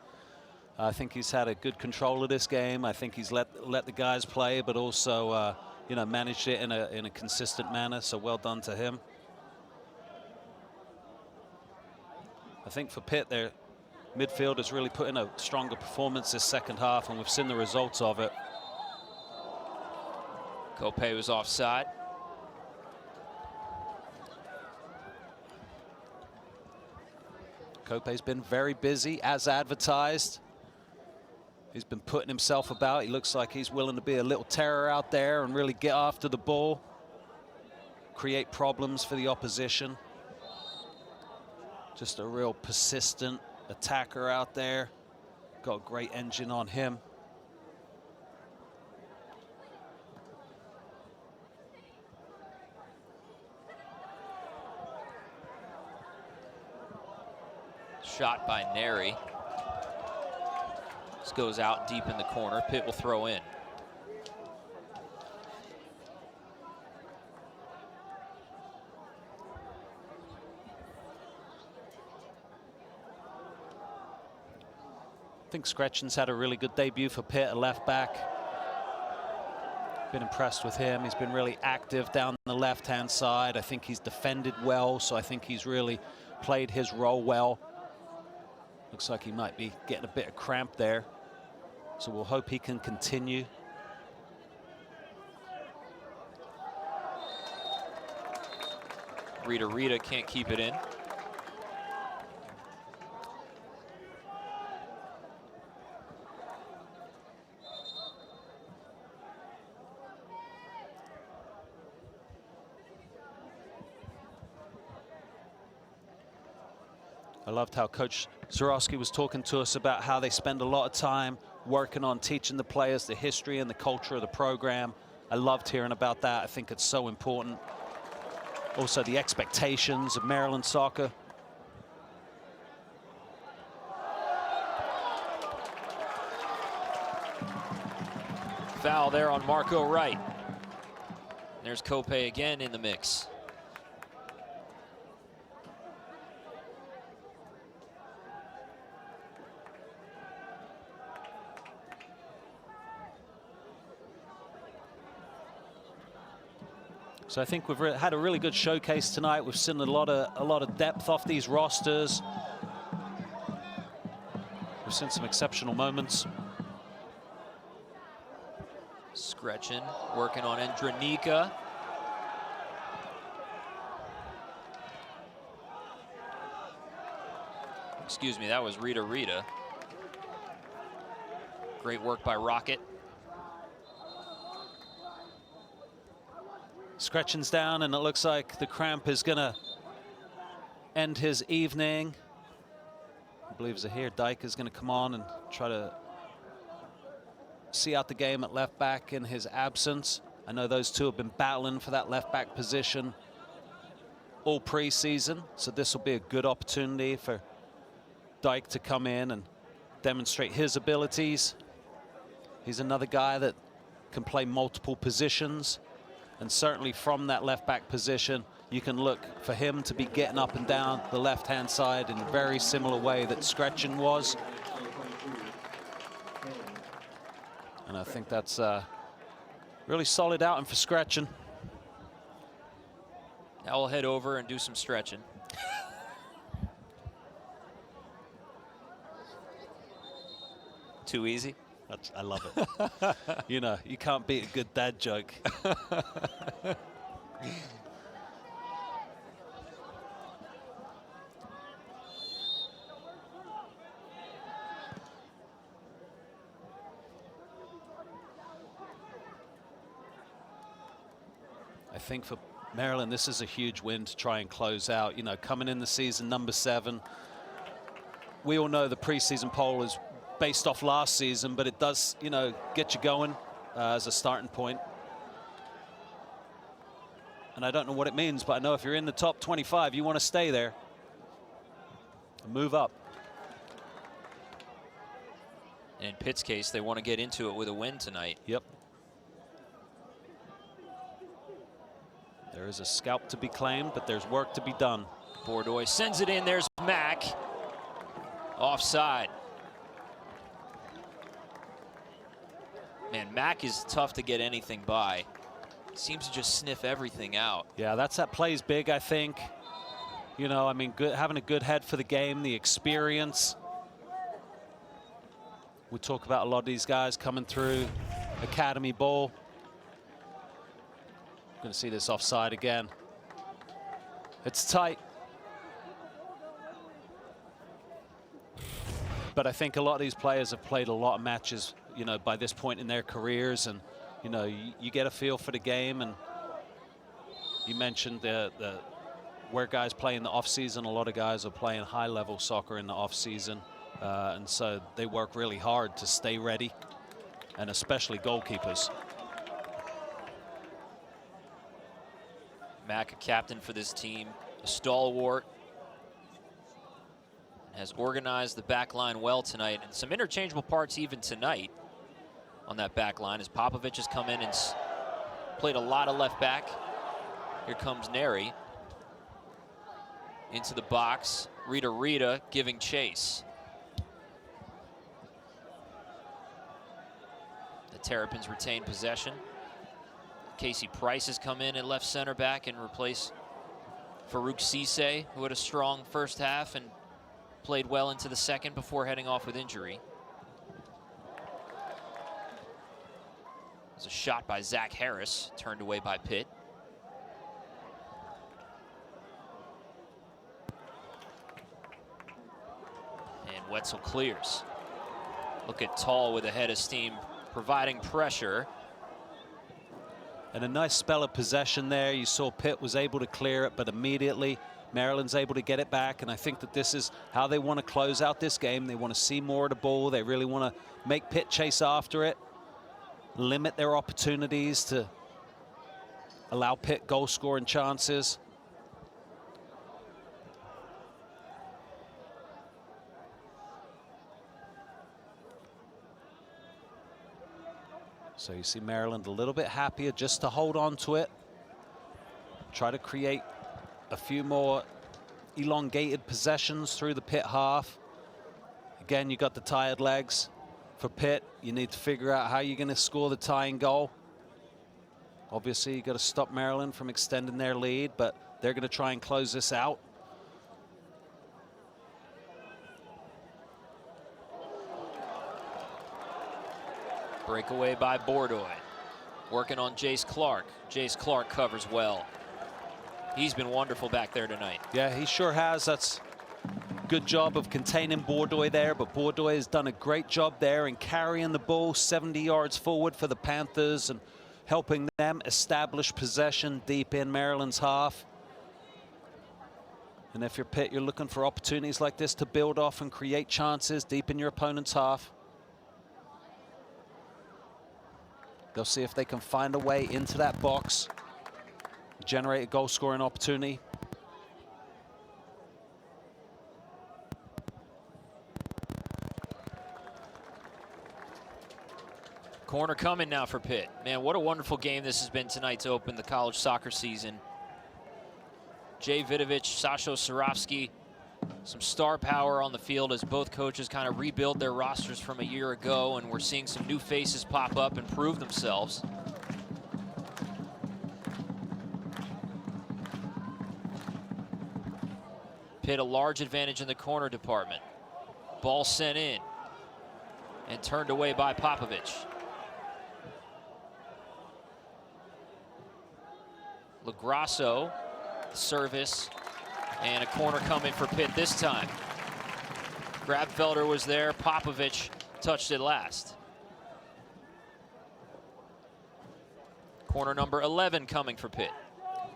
I think he's had a good control of this game. I think he's let the guys play, but also you know, managed it in a consistent manner. So well done to him. I think for Pitt, their midfield has really put in a stronger performance this second half, and we've seen the results of it. Kope was offside. Kope's been very busy, as advertised. He's been putting himself about. He looks like he's willing to be a little terror out there and really get after the ball, create problems for the opposition. Just a real persistent attacker out there. Got a great engine on him. Shot by Neri. This goes out deep in the corner. Pitt will throw in. I think Scretchen's had a really good debut for Pitt, a left back. Been impressed with him. He's been really active down the left-hand side. I think he's defended well, so I think he's really played his role well. Looks like he might be getting a bit of cramp there, so we'll hope he can continue. Rita can't keep it in. I loved how Coach Zorowski was talking to us about how they spend a lot of time working on teaching the players the history and the culture of the program. I loved hearing about that. I think it's so important. Also, the expectations of Maryland soccer. Foul there on Marco Wright. There's Kope again in the mix. So I think we've had a really good showcase tonight. We've seen a lot of depth off these rosters. We've seen some exceptional moments. Scretchen working on Endranika. Excuse me, that was Rita. Great work by Rocket. Scretchen's down, and it looks like the cramp is gonna end his evening. I believe Zahir Dyke is gonna come on and try to see out the game at left back in his absence. I know those two have been battling for that left back position all preseason, so this will be a good opportunity for Dyke to come in and demonstrate his abilities. He's another guy that can play multiple positions. And certainly from that left back position, you can look for him to be getting up and down the left-hand side in a very similar way that Scretchen was. And I think that's a really solid outing for Scretchen. Now we'll head over and do some stretching. Too easy? I love it. You know, you can't beat a good dad joke. I think for Maryland, this is a huge win to try and close out. You know, coming in the season, number 7. We all know the preseason poll is based off last season, but it does, you know, get you going as a starting point. And I don't know what it means, but I know if you're in the top 25, you want to stay there and move up. In Pitt's case, they want to get into it with a win tonight. Yep. There is a scalp to be claimed, but there's work to be done. Bordoy sends it in. There's Mack. Offside. Man, Mack is tough to get anything by. Seems to just sniff everything out. Yeah, that plays big, I think. You know, I mean, having a good head for the game, the experience. We talk about a lot of these guys coming through Academy Bowl. Going to see this offside again. It's tight. But I think a lot of these players have played a lot of matches, you know, by this point in their careers, and you know, you get a feel for the game. And you mentioned where guys play in the off season. A lot of guys are playing high-level soccer in the off season, and so they work really hard to stay ready, and especially goalkeepers. Mack, a captain for this team, a stalwart, has organized the back line well tonight, and some interchangeable parts even tonight on that back line as Popovich has come in and played a lot of left back. Here comes Neri into the box. Rita giving chase. The Terrapins retain possession. Casey Price has come in at left center back and replaced Farouk Cisse, who had a strong first half and played well into the second before heading off with injury. There's a shot by Zach Harris, turned away by Pitt. And Wetzel clears. Look at Tall with a head of steam, providing pressure. And a nice spell of possession there. You saw Pitt was able to clear it, but immediately Maryland's able to get it back. And I think that this is how they want to close out this game. They want to see more of the ball. They really want to make Pitt chase after it, limit their opportunities to allow Pitt goal scoring chances. So you see Maryland a little bit happier just to hold on to it, try to create a few more elongated possessions through the Pitt half. Again, you got the tired legs for Pitt. You need to figure out how you're going to score the tying goal. Obviously, you got to stop Maryland from extending their lead, but they're going to try and close this out. Breakaway by Bordoy. Working on Jace Clark. Jace Clark covers well. He's been wonderful back there tonight. Yeah, he sure has. That's a good job of containing Bordoy there, but Bordoy has done a great job there in carrying the ball 70 yards forward for the Panthers and helping them establish possession deep in Maryland's half. And if you're Pitt, you're looking for opportunities like this to build off and create chances deep in your opponent's half. They'll see if they can find a way into that box, generate a goal-scoring opportunity. Corner coming now for Pitt. Man, what a wonderful game this has been tonight to open the college soccer season. Jay Vidovich, Sasho Sarovsky, some star power on the field as both coaches kind of rebuild their rosters from a year ago, and we're seeing some new faces pop up and prove themselves. Pitt a large advantage in the corner department. Ball sent in and turned away by Popovich. LaGrasso, service, and a corner coming for Pitt this time. Grabfelder was there, Popovich touched it last. Corner number 11 coming for Pitt.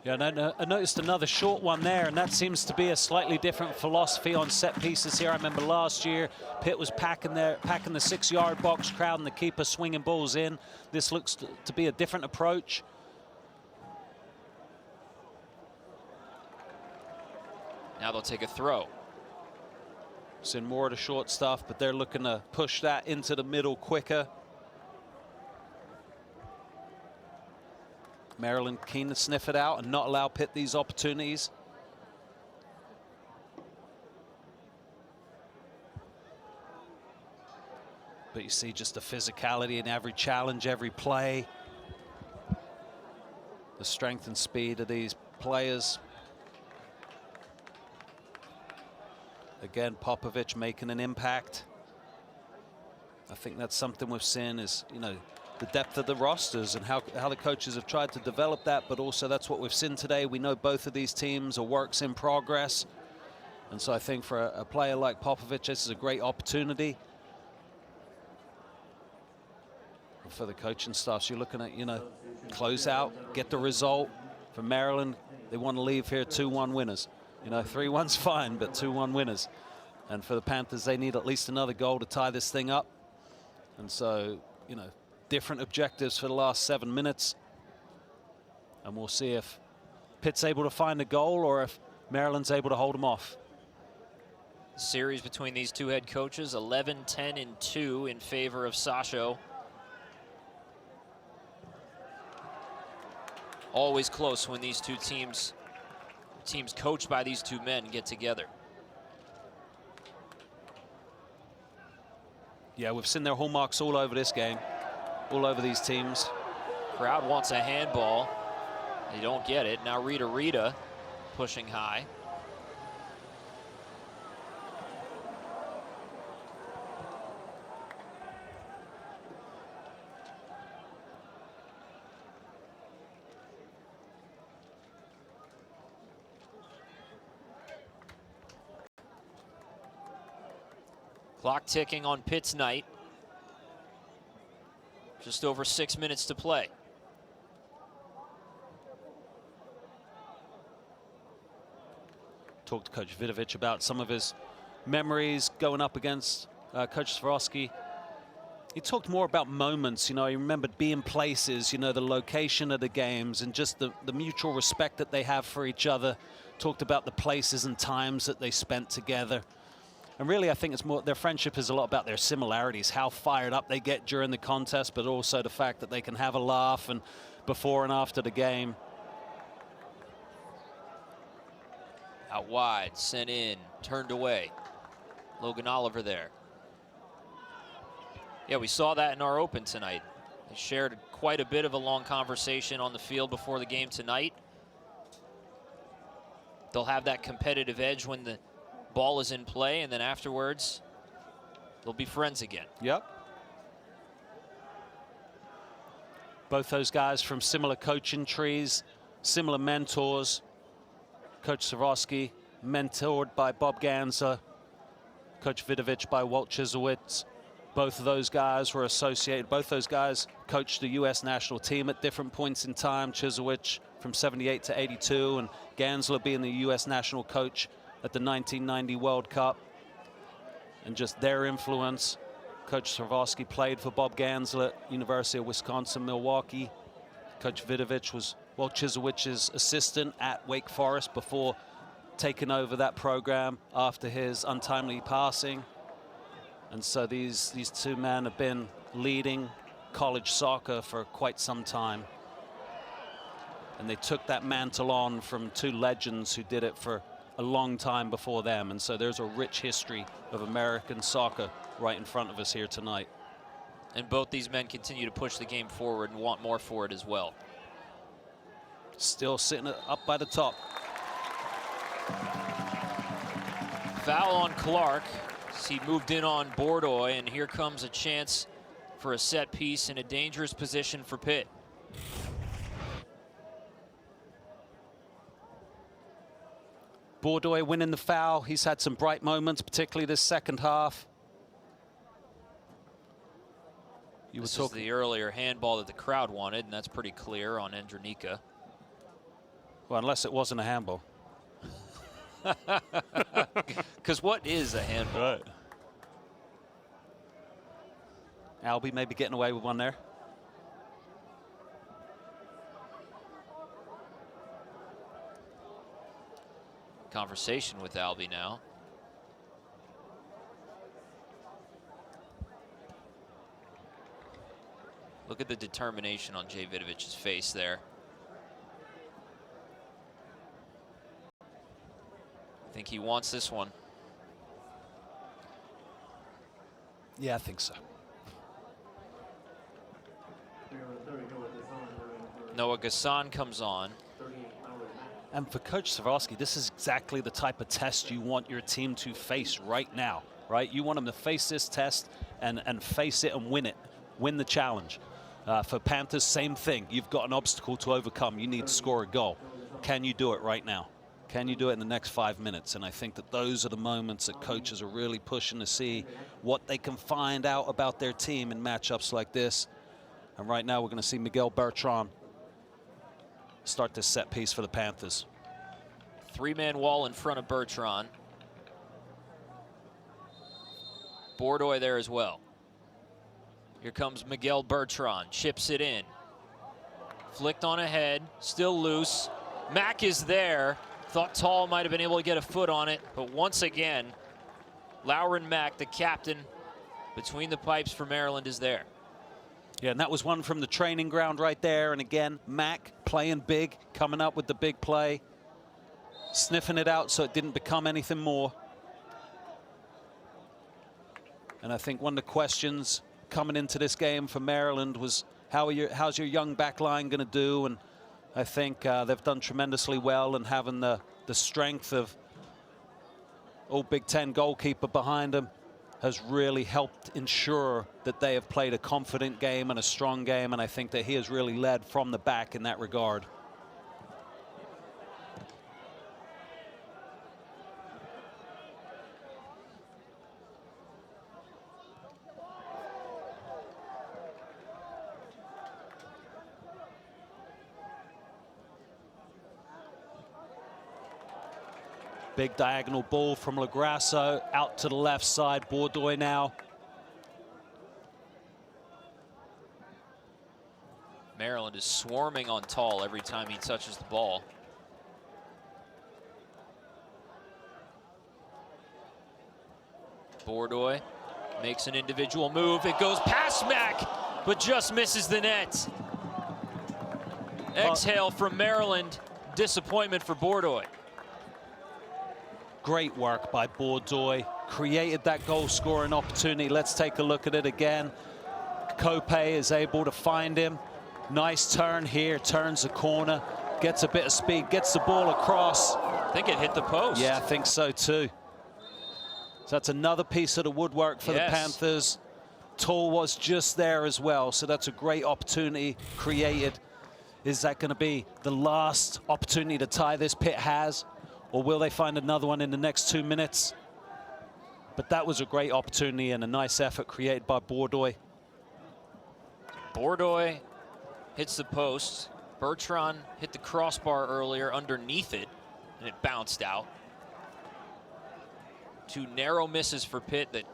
Yeah, I noticed another short one there, and that seems to be a slightly different philosophy on set pieces here. I remember last year, Pitt was packing the 6-yard box, crowding the keeper, swinging balls in. This looks to be a different approach. Now they'll take a throw. Seen more of the short stuff, but they're looking to push that into the middle quicker. Maryland keen to sniff it out and not allow Pitt these opportunities. But But you see just the physicality in every challenge, every play. The strength and speed of these players. Again, Popovic making an impact. I think that's something we've seen is, you know, the depth of the rosters and how the coaches have tried to develop that, but also that's what we've seen today. We know both of these teams are works in progress. And so I think for a player like Popovic, this is a great opportunity. And for the coaching staff, so you're looking at, you know, close out, get the result. For Maryland, they want to leave here 2-1 winners. You know, 3-1's fine, but 2-1 winners. And for the Panthers, they need at least another goal to tie this thing up. And so, you know, different objectives for the last 7 minutes. And we'll see if Pitt's able to find a goal or if Maryland's able to hold them off. Series between these two head coaches, 11-10-2 in favor of Sasho. Always close when these two teams coached by these two men get together. Yeah, we've seen their hallmarks all over this game, all over these teams. Crowd wants a handball. They don't get it. Now Rita pushing high. Clock ticking on Pitt's night. Just over 6 minutes to play. Talked to Coach Vidovic about some of his memories going up against Coach Swarovski. He talked more about moments, you know, he remembered being places, you know, the location of the games and just the mutual respect that they have for each other. Talked about the places and times that they spent together. And really, I think it's more, their friendship is a lot about their similarities, how fired up they get during the contest, but also the fact that they can have a laugh and before and after the game. Out wide, sent in, turned away. Logan Oliver there. Yeah, we saw that in our open tonight. They shared quite a bit of a long conversation on the field before the game tonight. They'll have that competitive edge when the ball is in play, and then afterwards, they'll be friends again. Yep. Both those guys from similar coaching trees, similar mentors. Coach Swarovski, mentored by Bob Ganser. Coach Vidovic by Walt Chiselwitz. Both of those guys were associated. Both those guys coached the U.S. national team at different points in time. Chiselwitz from 78 to 82, and Gansler being the U.S. national coach at the 1990 World Cup. And just their influence. Coach Swarovski played for Bob Gansler at University of Wisconsin-Milwaukee. Coach Vidovic was Walt Chiselwitz's assistant at Wake Forest before taking over that program after his untimely passing. And so these two men have been leading college soccer for quite some time. And they took that mantle on from two legends who did it for a long time before them. And so there's a rich history of American soccer right in front of us here tonight. And both these men continue to push the game forward and want more for it as well. Still sitting up by the top. Foul on Clark. He moved in on Bordoy, and here comes a chance for a set piece in a dangerous position for Pitt. Bordoy winning the foul. He's had some bright moments, particularly this second half. This is the earlier handball that the crowd wanted, and that's pretty clear on Andronika. Well, unless it wasn't a handball. Because what is a handball? Right. Albie maybe getting away with one there. Conversation with Albie now. Look at the determination on Jay Vidovic's face there. I think he wants this one. Yeah, I think so. Noah Gassan comes on. 38 hours match. And for Coach Swarovski, this is exactly the type of test you want your team to face right now, right? You want them to face this test and face it and win it, win the challenge. For Panthers, same thing. You've got an obstacle to overcome. You need to score a goal. Can you do it right now? Can you do it in the next 5 minutes? And I think that those are the moments that coaches are really pushing to see what they can find out about their team in matchups like this. And right now we're going to see Miguel Bertrand start this set piece for the Panthers. Three-man wall in front of Bertrand. Bordoy there as well. Here comes Miguel Bertrand, chips it in. Flicked on ahead, still loose. Mack is there. Thought Tall might have been able to get a foot on it, but once again, Lauren Mack, the captain between the pipes for Maryland, is there. Yeah, and that was one from the training ground right there. And again, Mack playing big, coming up with the big play, sniffing it out so it didn't become anything more. And I think one of the questions coming into this game for Maryland was, how's your young back line going to do? And I think they've done tremendously well, and having the strength of old Big Ten goalkeeper behind them has really helped ensure that they have played a confident game and a strong game, and I think that he has really led from the back in that regard. Big diagonal ball from Lagrasso out to the left side. Bordoy now. Maryland is swarming on Tall every time he touches the ball. Bordoy makes an individual move. It goes past Mack, but just misses the net. Exhale from Maryland. Disappointment for Bordoy. Great work by Bordoy. Created that goal-scoring opportunity. Let's take a look at it again. Cope is able to find him. Nice turn here, turns the corner, gets a bit of speed, gets the ball across. I think it hit the post. Yeah, I think so too. So that's another piece of the woodwork for the Panthers. Tall was just there as well, so that's a great opportunity created. Is that going to be the last opportunity to tie this Pitt has? Or will they find another one in the next 2 minutes? But that was a great opportunity and a nice effort created by Bordoy. Bordoy hits the post. Bertrand hit the crossbar earlier underneath it, and it bounced out. Two narrow misses for Pitt that,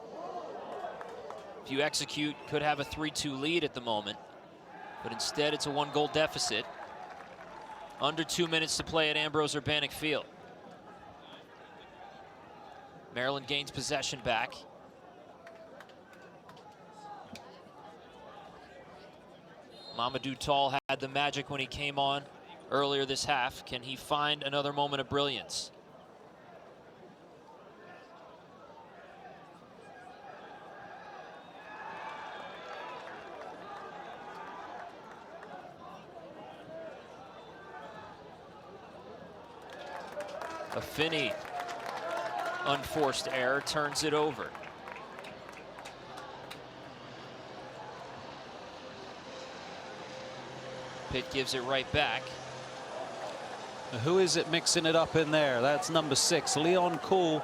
if you execute, could have a 3-2 lead at the moment. But instead, it's a 1-goal deficit. Under 2 minutes to play at Ambrose Urbanic Field. Maryland gains possession back. Mamadou Tall had the magic when he came on earlier this half. Can he find another moment of brilliance? A Finney unforced error turns it over. Pitt gives it right back. Who is it mixing it up in there? That's number 6, Leon Cool,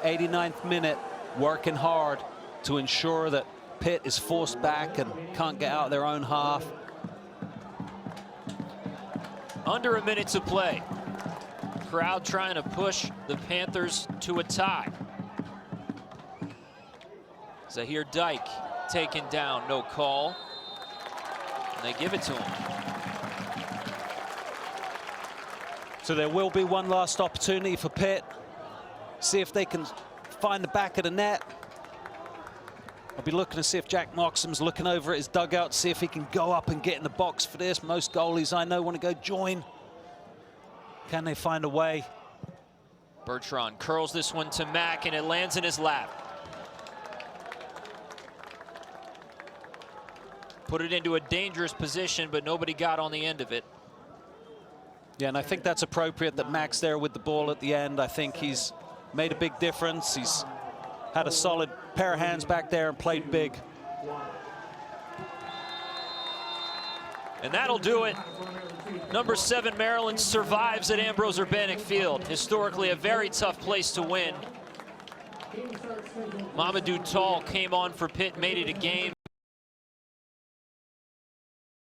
89th minute, working hard to ensure that Pitt is forced back and can't get out of their own half. Under a minute to play. Crowd trying to push the Panthers to a tie. Zahir Dyke taken down, no call. And they give it to him. So there will be one last opportunity for Pitt. See if they can find the back of the net. I'll be looking to see if Jack Moxham's looking over at his dugout, see if he can go up and get in the box for this. Most goalies I know want to go join. Can they find a way? Bertrand curls this one to Mack, and it lands in his lap. Put it into a dangerous position, but nobody got on the end of it. Yeah, and I think that's appropriate that Max there with the ball at the end. I think he's made a big difference. He's had a solid pair of hands back there and played big. And that'll do it. Number 7 Maryland survives at Ambrose Urbanic Field. Historically a very tough place to win. Mamadou Tall came on for Pitt, made it a game.